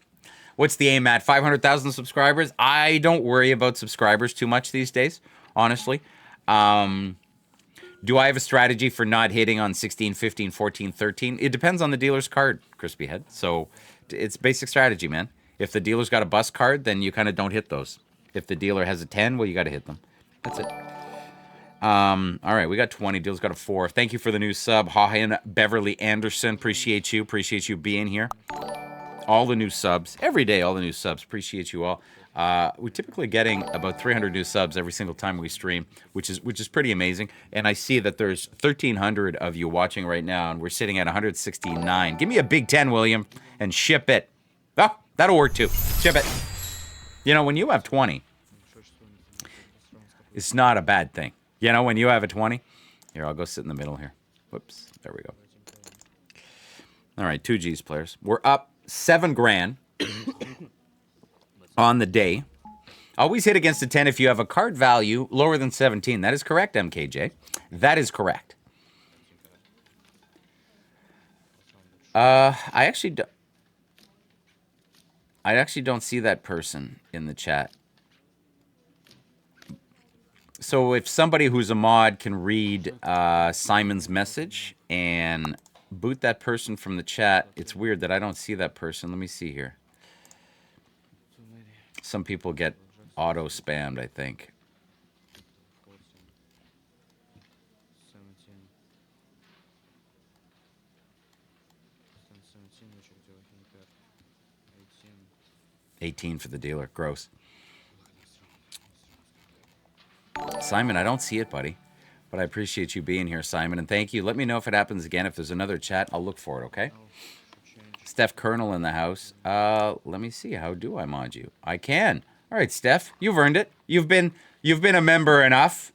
What's the aim at? 500,000 subscribers? I don't worry about subscribers too much these days, honestly. Do I have a strategy for not hitting on 16, 15, 14, 13? It depends on the dealer's card, Crispy Head. So it's basic strategy, man. If the dealer's got a bust card, then you kind of don't hit those. If the dealer has a 10, well, you got to hit them. That's it. All right, we got 20. Deal's got a 4. Thank you for the new sub. Hahan Beverly Anderson. Appreciate you. Appreciate you being here. All the new subs. Every day, all the new subs. Appreciate you all. We're typically getting about 300 new subs every single time we stream, which is pretty amazing. And I see that there's 1,300 of you watching right now, and we're sitting at 169. Give me a big 10, William, and ship it. Oh, that'll work too. Ship it. You know, when you have 20, it's not a bad thing. You know, when you have a 20, here, I'll go sit in the middle here. Whoops, there we go. All right, 2Gs players. We're up 7 grand on the day. Always hit against a 10 if you have a card value lower than 17. That is correct, MKJ. That is correct. I actually don't see that person in the chat. So if somebody who's a mod can read Simon's message and boot that person from the chat, it's weird that I don't see that person. Let me see here. Some people get auto spammed, I think. $18 for the dealer. Gross. Simon, I don't see it, buddy. But I appreciate you being here, Simon. And thank you. Let me know if it happens again. If there's another chat, I'll look for it, okay? Steph Colonel in the house. Let me see. How do I mod you? I can. All right, Steph. You've earned it. You've been a member enough.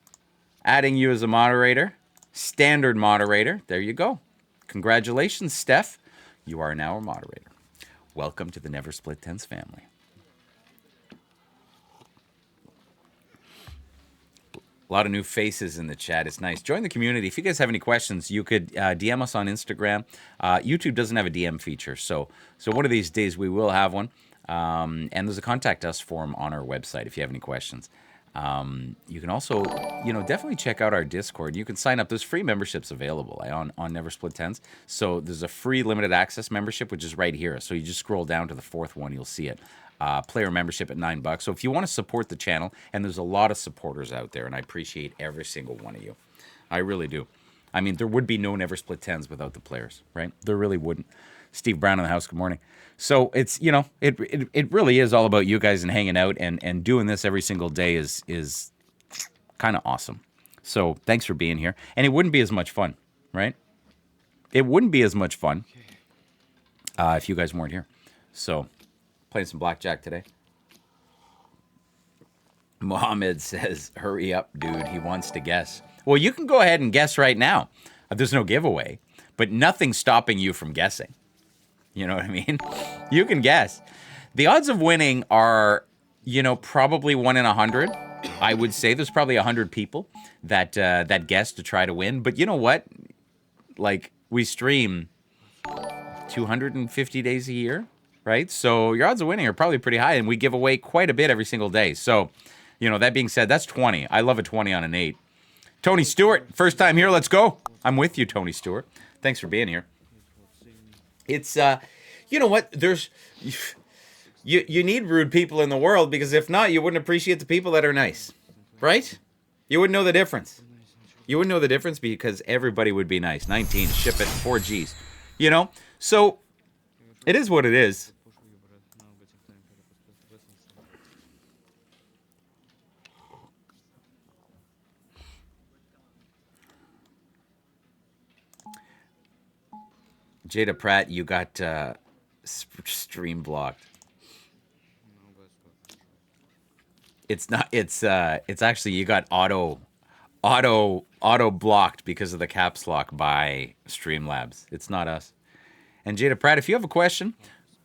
Adding you as a moderator. Standard moderator. There you go. Congratulations, Steph. You are now a moderator. Welcome to the Never Split Tens family. A lot of new faces in the chat. It's nice. Join the community. If you guys have any questions, you could DM us on Instagram. YouTube doesn't have a DM feature, so one of these days we will have one. And there's a contact us form on our website if you have any questions. You can also, definitely check out our Discord. You can sign up. There's free memberships available on Never Split Tens. So there's a free limited access membership, which is right here. So you just scroll down to the 4th one, you'll see it. Player membership at $9. So if you want to support the channel, and there's a lot of supporters out there, and I appreciate every single one of you. I really do. I mean, there would be no Never Split Tens without the players, right? There really wouldn't. Steve Brown in the house, good morning. So it's, it really is all about you guys and hanging out, and doing this every single day is kind of awesome. So thanks for being here. And it wouldn't be as much fun, right? It wouldn't be as much fun if you guys weren't here. So playing some blackjack today. Mohammed says, hurry up, dude. He wants to guess. Well, you can go ahead and guess right now. There's no giveaway, but nothing's stopping you from guessing. You know what I mean? You can guess. The odds of winning are, probably 1 in 100. I would say there's probably 100 people that guess to try to win. But you know what? Like, we stream 250 days a year. Right? So your odds of winning are probably pretty high, and we give away quite a bit every single day. So, that being said, that's 20. I love a 20 on an 8. Tony Stewart, first time here. Let's go. I'm with you, Tony Stewart. Thanks for being here. It's, you know what? You need rude people in the world, because if not, you wouldn't appreciate the people that are nice. Right? You wouldn't know the difference. You wouldn't know the difference because everybody would be nice. 19, ship it, 4Gs. So it is what it is. Jada Pratt, you got stream blocked. It's not. It's actually you got auto blocked because of the caps lock by Streamlabs. It's not us. And Jada Pratt, if you have a question,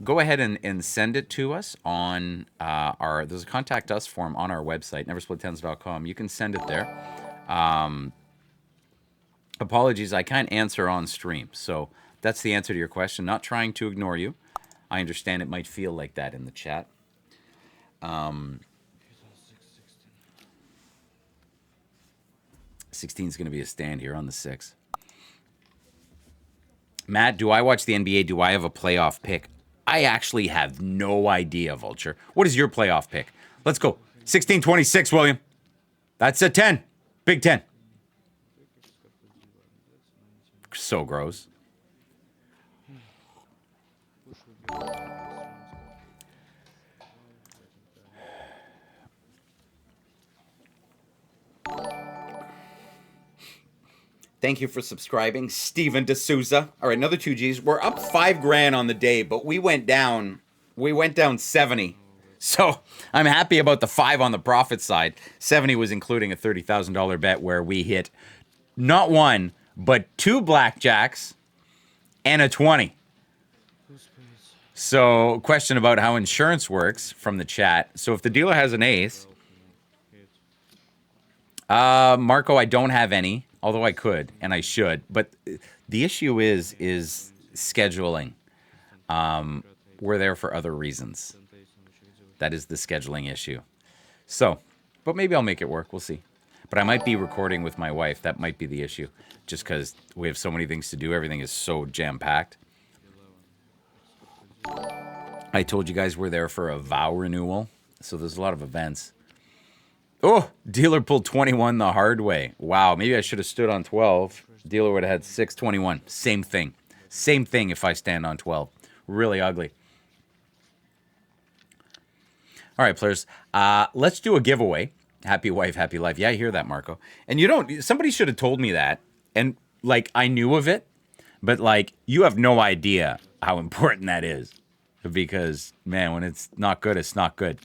go ahead and send it to us on there's a contact us form on our website, neversplittens.com. You can send it there. Apologies, I can't answer on stream. So that's the answer to your question. Not trying to ignore you. I understand it might feel like that in the chat. 16 is going to be a stand here on the 6. Matt, do I watch the NBA? Do I have a playoff pick? I actually have no idea, Vulture. What is your playoff pick? Let's go. 16-26, William. That's a 10. Big 10. So gross. Thank you for subscribing. Steven D'Souza. All right, another 2Gs. We're up 5 grand on the day, but we went down 70. So I'm happy about the 5 on the profit side. 70 was including a $30,000 bet where we hit not one, but 2 blackjacks and a 20. So question about how insurance works from the chat. So if the dealer has an ace, Marco, I don't have any, although I could and I should. But the issue is scheduling. We're there for other reasons. That is the scheduling issue. So, but maybe I'll make it work. We'll see. But I might be recording with my wife. That might be the issue. Just because we have so many things to do. Everything is so jam-packed. I told you guys we're there for a vow renewal. So there's a lot of events. Oh, dealer pulled 21 the hard way. Wow, maybe I should have stood on 12. Dealer would have had 621. Same thing. Same thing if I stand on 12. Really ugly. All right, players. Let's do a giveaway. Happy wife, happy life. Yeah, I hear that, Marco. And you don't, somebody should have told me that. And like, I knew of it, but like, you have no idea how important that is. Because, man, when it's not good, it's not good.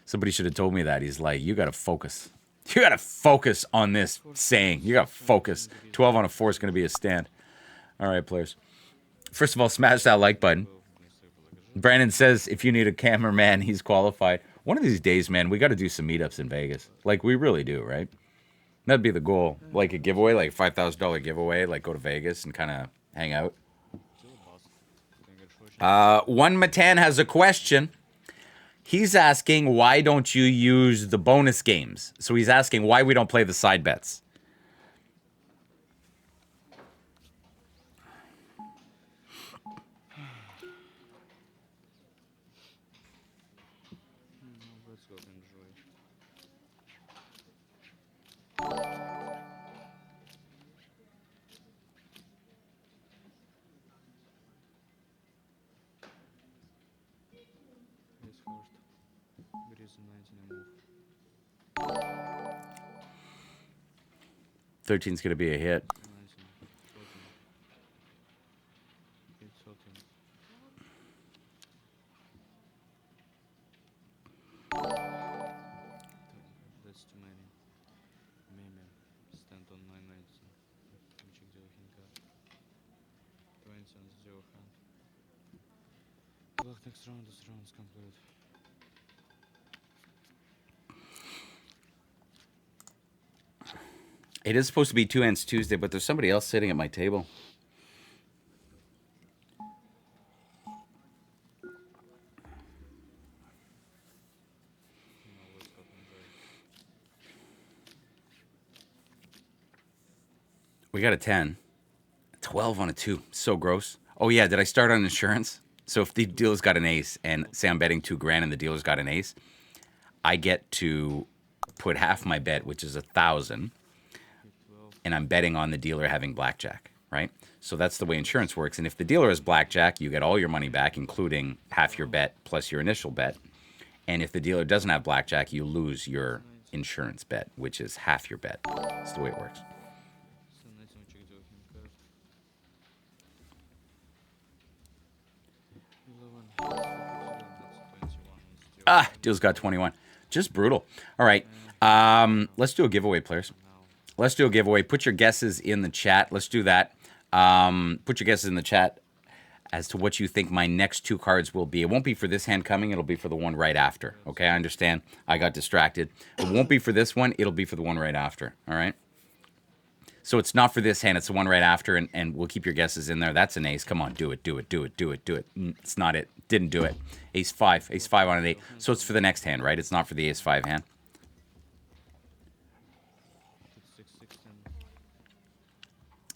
Somebody should have told me that. He's like, you got to focus. You got to focus on this saying. You got to focus. 12 on a 4 is going to be a stand. All right, players. First of all, smash that like button. Brandon says if you need a cameraman, he's qualified. One of these days, man, we got to do some meetups in Vegas. Like, we really do, right? That'd be the goal. Like a giveaway, like a $5,000 giveaway. Like, go to Vegas and kind of hang out. One Matan has a question. He's asking, why don't you use the bonus games? So he's asking why we don't play the side bets. $13's going to be a hit. Next round, this round is complete. It is supposed to be 2 Hands Tuesday, but there's somebody else sitting at my table. We got a 10. 12 on a 2. So gross. Oh, yeah. Did I start on insurance? So if the dealer's got an ace and say I'm betting $2,000 and the dealer's got an ace, I get to put half my bet, which is 1,000, and I'm betting on the dealer having blackjack, right? So that's the way insurance works. And if the dealer has blackjack, you get all your money back, including half your bet plus your initial bet. And if the dealer doesn't have blackjack, you lose your insurance bet, which is half your bet. That's the way it works. Ah, deal's got 21. Just brutal. All right. Let's do a giveaway, players. Let's do a giveaway. Put your guesses in the chat. Let's do that. Put your guesses in the chat as to what you think my next 2 cards will be. It won't be for this hand coming. It'll be for the one right after. Okay, I understand. I got distracted. It won't be for this one. It'll be for the one right after. All right? So it's not for this hand. It's the one right after, and we'll keep your guesses in there. That's an ace. Come on, do it, do it, do it, do it, do it. It's not it. Didn't do it. Ace 5. Ace 5 on an 8. So it's for the next hand, right? It's not for the ace 5 hand.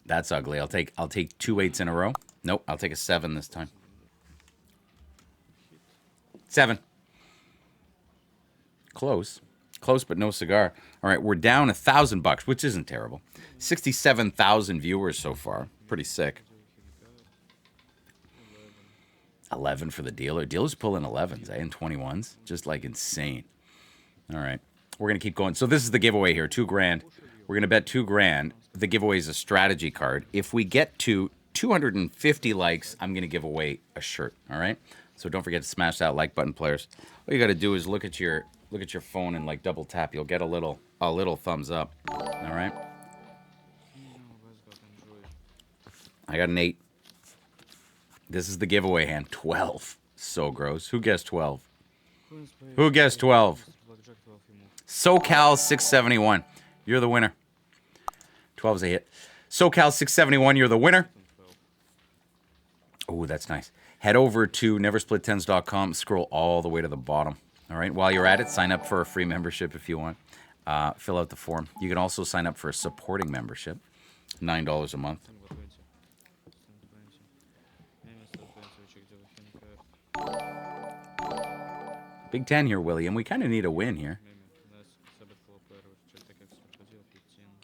That's ugly. I'll take 2 8s in a row. Nope, I'll take a 7 this time. 7. Close. Close, but no cigar. All right, we're down $1,000, which isn't terrible. 67,000 viewers so far. Pretty sick. 11 for the dealer. Dealer's pulling 11s, and 21s. Just like insane. All right, we're going to keep going. So this is the giveaway here, $2,000. We're going to bet 2 grand. The giveaway is a strategy card. If we get to 250 likes, I'm going to give away a shirt. All right. So don't forget to smash that like button, players. All you got to do is look at your phone and like double tap. You'll get a little thumbs up. All right. I got an 8. This is the giveaway hand. 12. So gross. Who guessed 12? Who guessed 12? SoCal 671. You're the winner. 12's a hit. SoCal 671, you're the winner. Oh, that's nice. Head over to neversplittens.com. Scroll all the way to the bottom. All right. While you're at it, sign up for a free membership if you want. Fill out the form. You can also sign up for a supporting membership. $9 a month. Big 10 here, William. We kind of need a win here.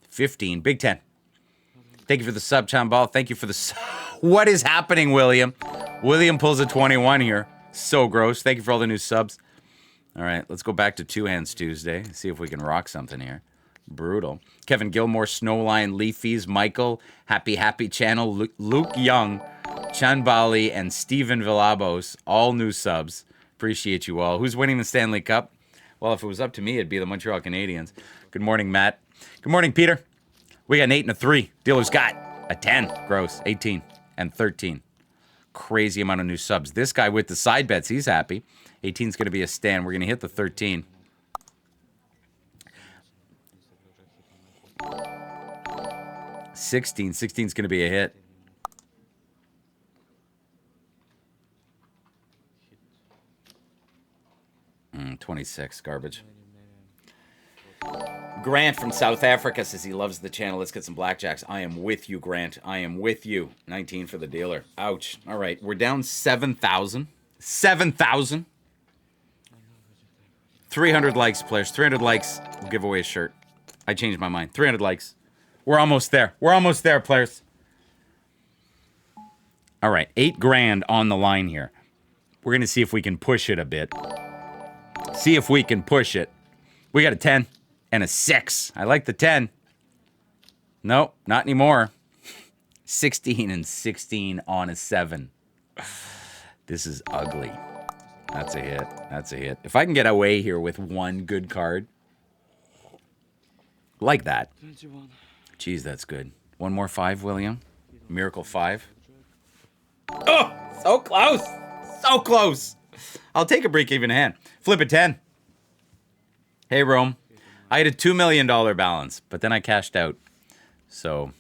15. Big 10. Thank you for the sub, Chambal. Thank you for the sub. What is happening, William? William pulls a 21 here. So gross. Thank you for all the new subs. All right, let's go back to 2 hands Tuesday. See if we can rock something here. Brutal. Kevin Gilmore, Snowline, Leafies, Michael, Happy Channel, Luke Young, Chanbali, and Steven Villalobos. All new subs. Appreciate you all. Who's winning the Stanley Cup? Well, if it was up to me, it'd be the Montreal Canadiens. Good morning, Matt. Good morning, Peter. We got an 8 and a 3. Dealer's got a 10. Gross. 18 and 13. Crazy amount of new subs. This guy with the side bets, he's happy. 18's going to be a stand. We're going to hit the 13. $16's going to be a hit. 26, garbage. Grant from South Africa says he loves the channel. Let's get some blackjacks. I am with you, Grant. I am with you. 19 for the dealer. Ouch. All right, we're down 7,000. 7,000. 300 likes, players. 300 likes. We'll give away a shirt. I changed my mind. 300 likes. We're almost there. We're almost there, players. All right, 8 grand on the line here. We're going to see if we can push it a bit. See if we can push it. We got a 10 and a 6. I like the 10. Nope, not anymore. 16 and 16 on a 7. This is ugly. That's a hit. That's a hit. If I can get away here with one good card. Like that. 21. Geez, that's good. One more 5, William. Miracle 5. Oh, so close. So close. I'll take a break-even hand. Flip a 10. Hey, Rome. I had a $2 million balance, but then I cashed out. So,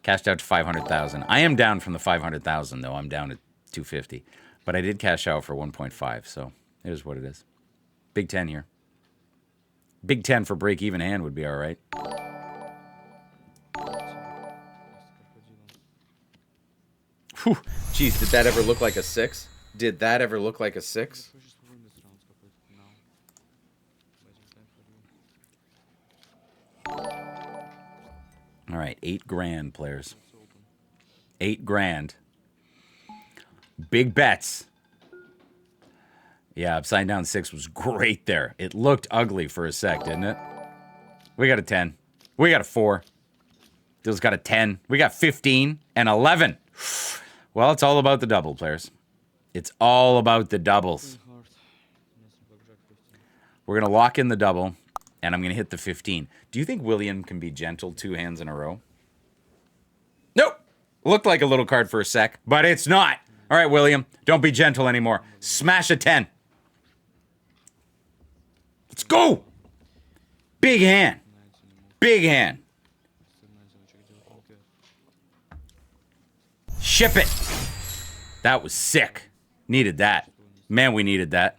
cashed out to 500,000. I am down from the 500,000, though. I'm down to 250. But I did cash out for 1.5, so it is what it is. Big 10 here. Big 10 for break-even hand would be all right. Whew. Jeez, did that ever look like a 6? Did that ever look like a 6? All right, 8 grand, players. 8 grand. Big bets. Yeah, upside down 6 was great there. It looked ugly for a sec, didn't it? We got a 10. We got a 4. Dill's got a 10. We got 15 and 11. Well, it's all about the double, players. It's all about the doubles. We're going to lock in the double, and I'm going to hit the 15. Do you think William can be gentle 2 hands in a row? Nope. Looked like a little card for a sec, but it's not. All right, William, don't be gentle anymore. Smash a 10. Let's go. Big hand. Big hand. Ship it. That was sick. Needed that. Man, we needed that.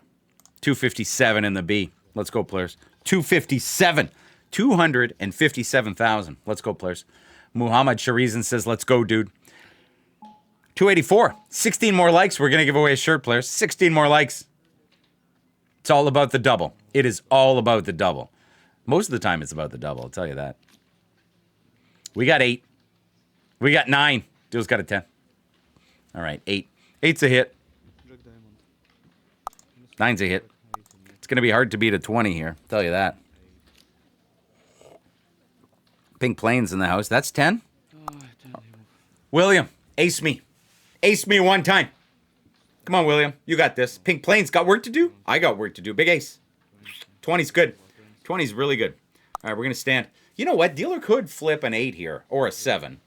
257 in the B. Let's go, players. 257. 257,000. Let's go, players. Muhammad Sharizan says, let's go, dude. 284. 16 more likes. We're going to give away a shirt, players. 16 more likes. It's all about the double. It is all about the double. Most of the time, it's about the double. I'll tell you that. We got 8. We got 9. Dill's got a 10. All right, 8. 8's a hit. 9's a hit. It's going to be hard to beat a 20 here. I'll tell you that. Pink Plains in the house. That's 10. Ай, 10 EBook. William, ace me. Ace me one time. Come on, William. You got this. Pink Plains got work to do. I got work to do. Big ace. 20's good. 20's really good. All right, we're going to stand. You know what? Dealer could flip an 8 here or a 7.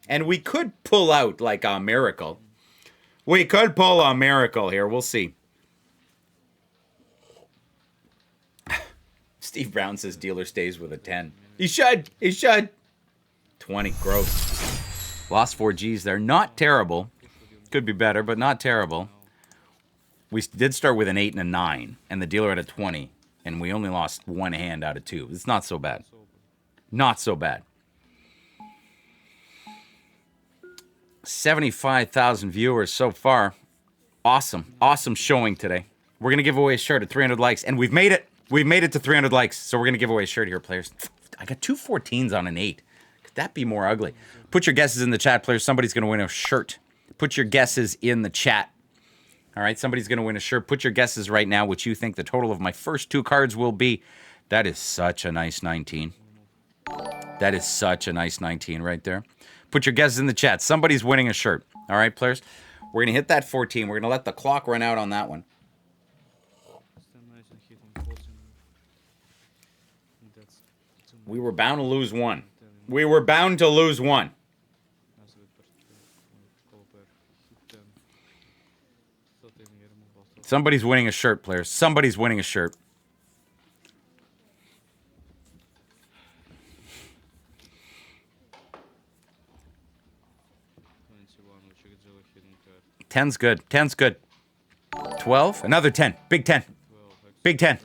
And we could pull out like a miracle. We could pull a miracle here. We'll see. Steve Brown says dealer stays with a 10. He should. He should. 20. Gross. Lost 4 Gs there. Not terrible. Could be better, but not terrible. We did start with an 8 and a 9. And the dealer had a 20. And we only lost 1 hand out of 2. It's not so bad. Not so bad. 75,000 viewers so far. Awesome. Awesome showing today. We're going to give away a shirt at 300 likes. And we've made it. We've made it to 300 likes. So we're going to give away a shirt here, players. I got 2 14s on an 8. Could that be more ugly? Put your guesses in the chat, players. Somebody's going to win a shirt. Put your guesses in the chat. All right, somebody's going to win a shirt. Put your guesses right now, what you think the total of my first 2 cards will be. That is such a nice 19. That is such a nice 19 right there. Put your guesses in the chat. Somebody's winning a shirt. All right, players. We're going to hit that 14. We're going to let the clock run out on that one. We were bound to lose 1. We were bound to lose 1. Somebody's winning a shirt, players. Somebody's winning a shirt. Ten's good. 10's good. 12. Another 10. Big 10. Big 10.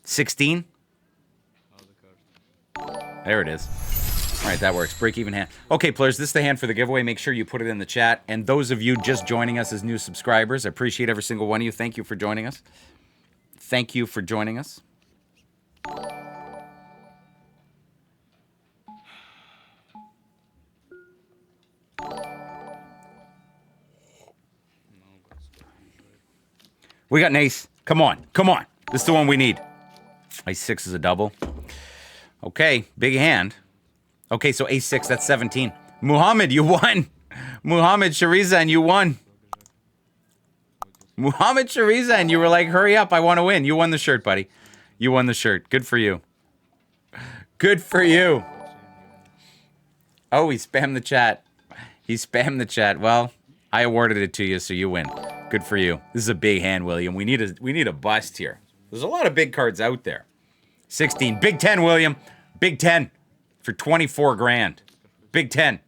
16. There it is. All right, that works. Break even hand. Okay, players, this is the hand for the giveaway. Make sure you put it in the chat. And those of you just joining us as new subscribers, I appreciate every single one of you. Thank you for joining us. Thank you for joining us. We got an ace. Come on. Come on. This is the one we need. Ace 6 is a double. Okay, big hand. Okay, so ace 6, that's 17. Muhammad, you won. Muhammad Sharizan, you won. Muhammad Sharizan, you were like, hurry up, I want to win. You won the shirt, buddy. You won the shirt. Good for you. Good for you. Oh, he spammed the chat. He spammed the chat. Well, I awarded it to you, so you win. Good for you. This is a big hand, William. We need a bust here. There's a lot of big cards out there. 16. Big 10, William. Big 10 for 24 grand. Big 10.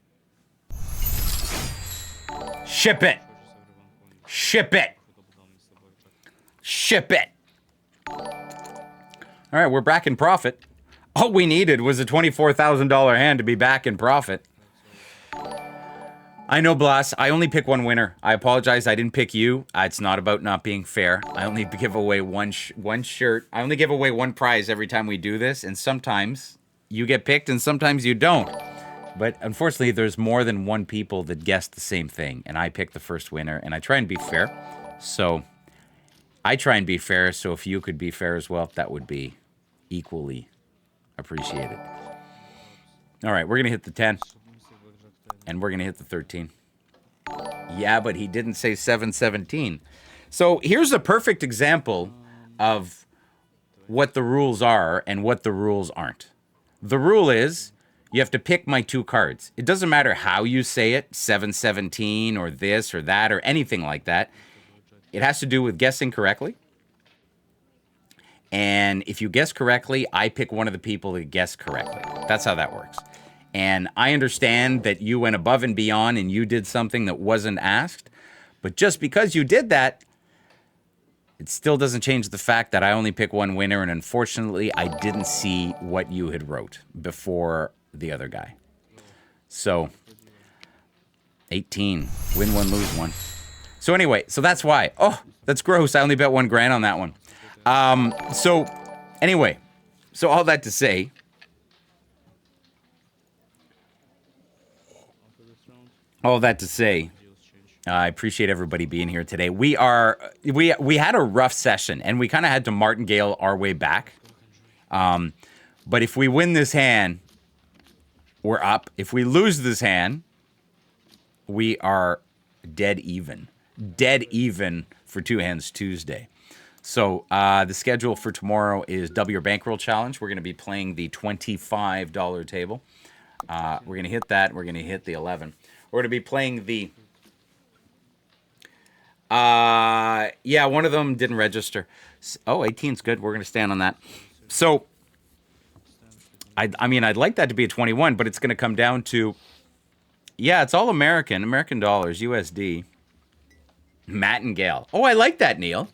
Ship it. Ship it. Ship it. All right, we're back in profit. All we needed was a $24,000 hand to be back in profit. I know, Blas. I only pick one winner. I apologize. I didn't pick you. It's not about not being fair. I only give away one shirt. I only give away one prize every time we do this, and sometimes you get picked and sometimes you don't. But unfortunately, there's more than one people that guessed the same thing, and I pick the first winner, and I try and be fair. So I try and be fair, so if you could be fair as well, that would be equally appreciated. All right, we're going to hit the 10. And we're going to hit the 13. Yeah, but he didn't say 717. So here's a perfect example of what the rules are and what the rules aren't. The rule is you have to pick my 2 cards. It doesn't matter how you say it, 717 or this or that or anything like that. It has to do with guessing correctly. And if you guess correctly, I pick one of the people that guess correctly. That's how that works. And I understand that you went above and beyond and you did something that wasn't asked. But just because you did that, it still doesn't change the fact that I only pick one winner. And unfortunately, I didn't see what you had wrote before the other guy. So, 18. Win 1, lose 1. So anyway, so that's why. Oh, that's gross. I only bet $1 grand on that one. So, anyway. So all that to say... All that to say, I appreciate everybody being here today. We had a rough session, and we kind of had to martingale our way back. But if we win this hand, we're up. If we lose this hand, we are dead even. Dead even for Two Hands Tuesday. So the schedule for tomorrow is Double Your Bankroll Challenge. We're going to be playing the $25 table. We're going to hit that. We're going to hit the 11. We're going to be playing the... yeah, one of them didn't register. Oh, 18's good. We're going to stand on that. So, I mean, I'd like that to be a 21, but it's going to come down to... Yeah, it's all American dollars, USD. Matt and Gail. Oh, I like that, Neil.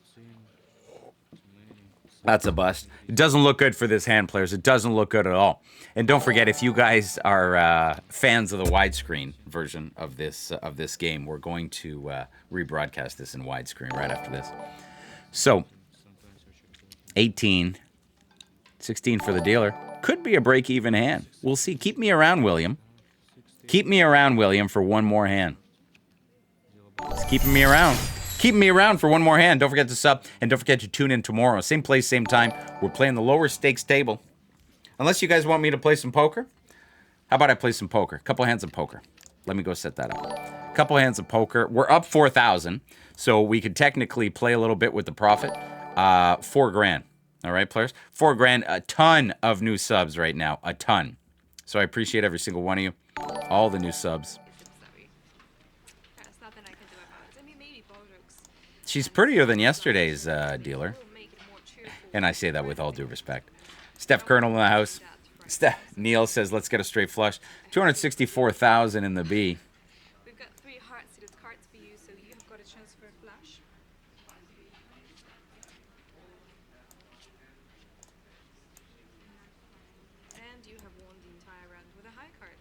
That's a bust. It doesn't look good for this hand, players. It doesn't look good at all. And don't forget, if you guys are fans of the widescreen version of this game, we're going to rebroadcast this in widescreen right after this. So, 18, 16 for the dealer. Could be a break-even hand. We'll see. Keep me around, William. Keep me around, William, for one more hand. Just keeping me around. Keep me around for one more hand. Don't forget to sub, and don't forget to tune in tomorrow. Same place, same time. We're playing the lower stakes table. Unless you guys want me to play some poker. How about I play some poker? Couple hands of poker. Let me go set that up. Couple hands of poker. We're up 4,000, so we could technically play a little bit with the profit. 4 grand. All right, players? 4 grand. A ton of new subs right now. A ton. So I appreciate every single one of you. All the new subs. She's prettier than yesterday's dealer. And I say that with all due respect. Steph Colonel in the house. Neil says, let's get a straight flush. 264,000 in the B. We've got 3 heart-seated cards for you, so you have got a chance for a flush. And you have won the entire round with a high card.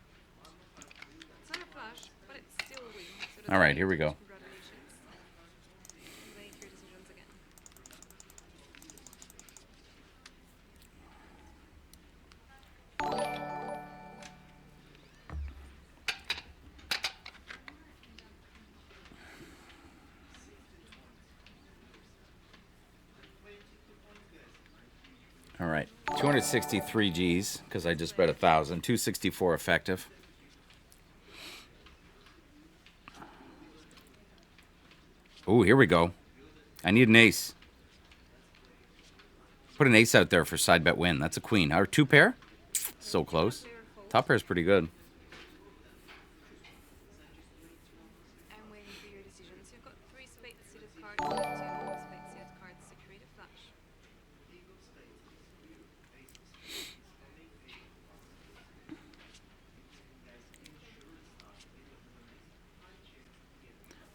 It's not a flush, but it's still a win. So all right, here we go. All right, 263 G's, because I just bet 1,000. 264 effective. Oh, here we go. I need an ace. Put an ace out there for side bet win. That's a queen. Our 2 pair? So close. Top pair is pretty good. I'm waiting for your decisions. You've got 3 spade-seated cards and 2 spade-seated cards to create a flush.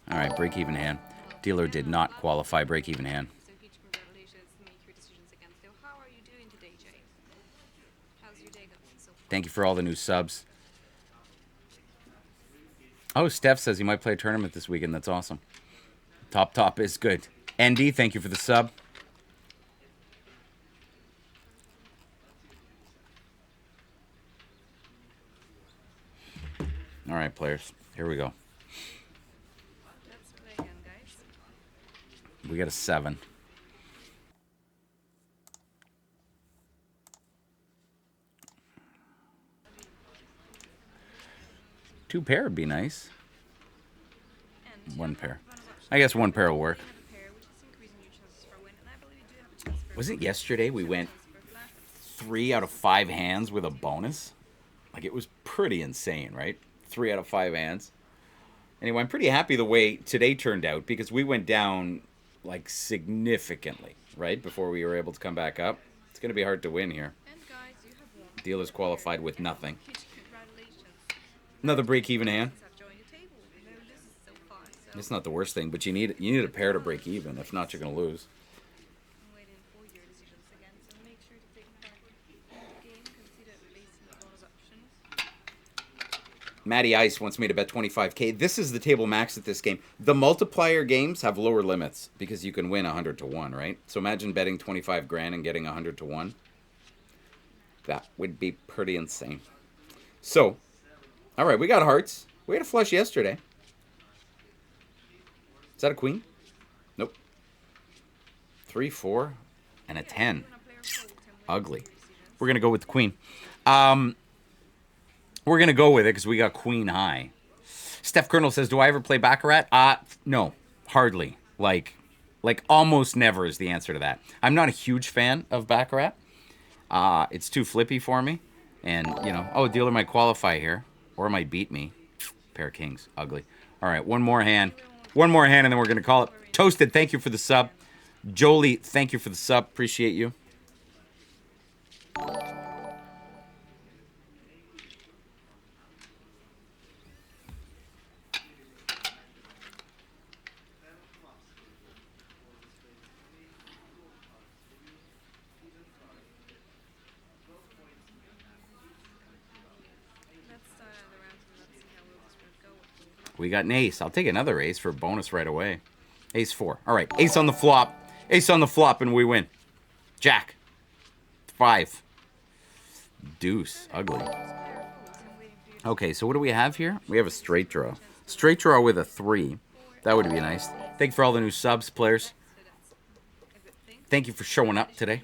All right, break-even hand. Dealer did not qualify break-even hand. So huge congratulations. Make your decisions again. So how are you doing today, Jay? How's your day going so far? Thank you for all the new subs. Oh, Steph says he might play a tournament this weekend. That's awesome. Top is good. Andy, thank you for the sub. All right, players. Here we go. Let's play again, guys. We got a 7. Two pair would be nice. And 1 pair. I guess 1 pair will work. pair, which is increasing your chances for a win. And I believe you do have a chance for Was it yesterday we went for a flush. 3 out of 5 hands with a bonus? Like, it was pretty insane, right? 3 out of 5 hands. Anyway, I'm pretty happy the way today turned out because we went down, like, significantly, right? Before we were able to come back up. It's going to be hard to win here. And guys, you have won. Dealer's qualified with nothing. Huge congratulations. Another break-even hand. Have joined the table. No losses so far. So It's not the worst thing, but you need a pair to break even. If not, you're going to lose. I'm waiting for your decisions again. So make sure to take part in the game. Consider placing the bonus options. Matty Ice wants me to bet 25K. This is the table max at this game. The multiplier games have lower limits because you can win 100 to 1, right? So imagine betting 25 grand and getting 100 to 1. That would be pretty insane. So, all right, we got hearts. We had a flush yesterday. Is that a queen? Nope. 3, 4, and a 10. Ugly. We're going to go with the queen. We're going to go with it because we got queen high. Steph Colonel says, do I ever play Baccarat? No, hardly. Like almost never is the answer to that. I'm not a huge fan of Baccarat. It's too flippy for me. And, you know, oh, dealer might qualify here. Or might beat me. Pair of kings. Ugly. All right, one more hand. One more hand, and then we're going to call it. Toasted, thank you for the sub. Jolie, thank you for the sub. Appreciate you. Let's start out the round and let's see how well this one go. We got an ace. I'll take another ace for a bonus right away. Ace 4. All right, ace on the flop. Ace on the flop, and we win. Jack. 5. Deuce. Ugly. Okay, so what do we have here? We have a straight draw. Straight draw with a 3. That would be nice. Thank you for all the new subs, players. Thank you for showing up today.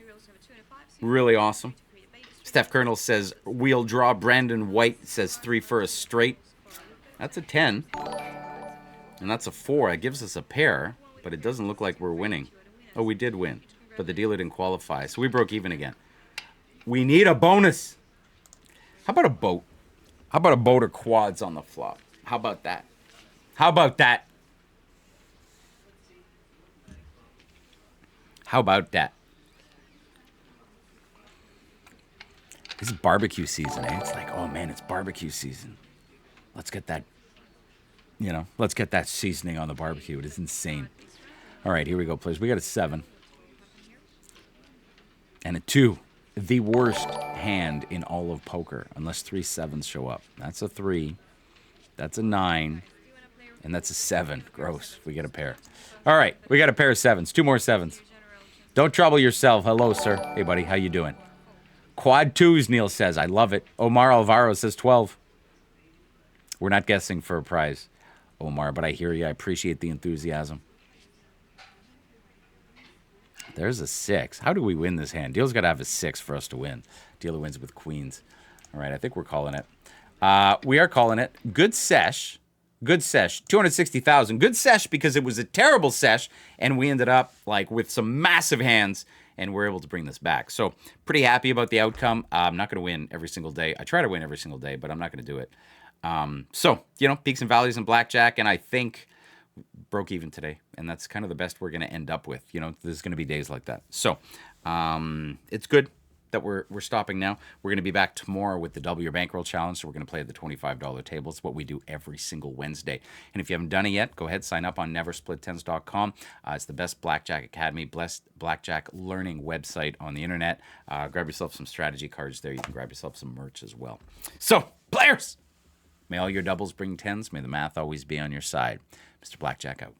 Really awesome. Steph Colonel says, wheel draw. Brandon White says 3 for a straight. That's a 10. And that's a 4. It gives us a pair, but it doesn't look like we're winning. Oh, we did win, but the dealer didn't qualify, so we broke even again. We need a bonus. How about a boat? How about a boat or quads on the flop? How about that? How about that? How about that? This is barbecue season, eh? It's like, oh man, it's barbecue season. Let's get that, you know, let's get that seasoning on the barbecue. It is insane. All right, here we go, players. We got a 7. And a 2. The worst hand in all of poker, unless 3 7s show up. That's a 3. That's a 9. And that's a 7. Gross. We get a pair. All right, we got a pair of 7s. 2 more 7s. Don't trouble yourself. Hello, sir. Hey, buddy. How you doing? Quad 2s, Neil says. I love it. Omar Alvaro says 12. We're not guessing for a prize, Omar, but I hear you. I appreciate the enthusiasm. There's a 6. How do we win this hand? Dealer's got to have a 6 for us to win. Dealer wins with queens. All right, I think we're calling it. We are calling it. Good sesh. Good sesh. 260,000. Good sesh because it was a terrible sesh, and we ended up like with some massive hands, and we're able to bring this back. So pretty happy about the outcome. I'm not going to win every single day. I try to win every single day, but I'm not going to do it. So, you know, peaks and valleys in blackjack, and I think broke even today, and that's kind of the best we're going to end up with. You know, there's going to be days like that. So it's good that we're stopping now. We're going to be back tomorrow with the Double Your Bankroll Challenge, so we're going to play at the $25 table. It's what we do every single Wednesday. And if you haven't done it yet, go ahead, sign up on neversplittens.com. It's the best Blackjack Academy, best Blackjack learning website on the internet. Grab yourself some strategy cards there. You can grab yourself some merch as well. So, players, may all your doubles bring 10s. May the math always be on your side. Mr. Blackjack out.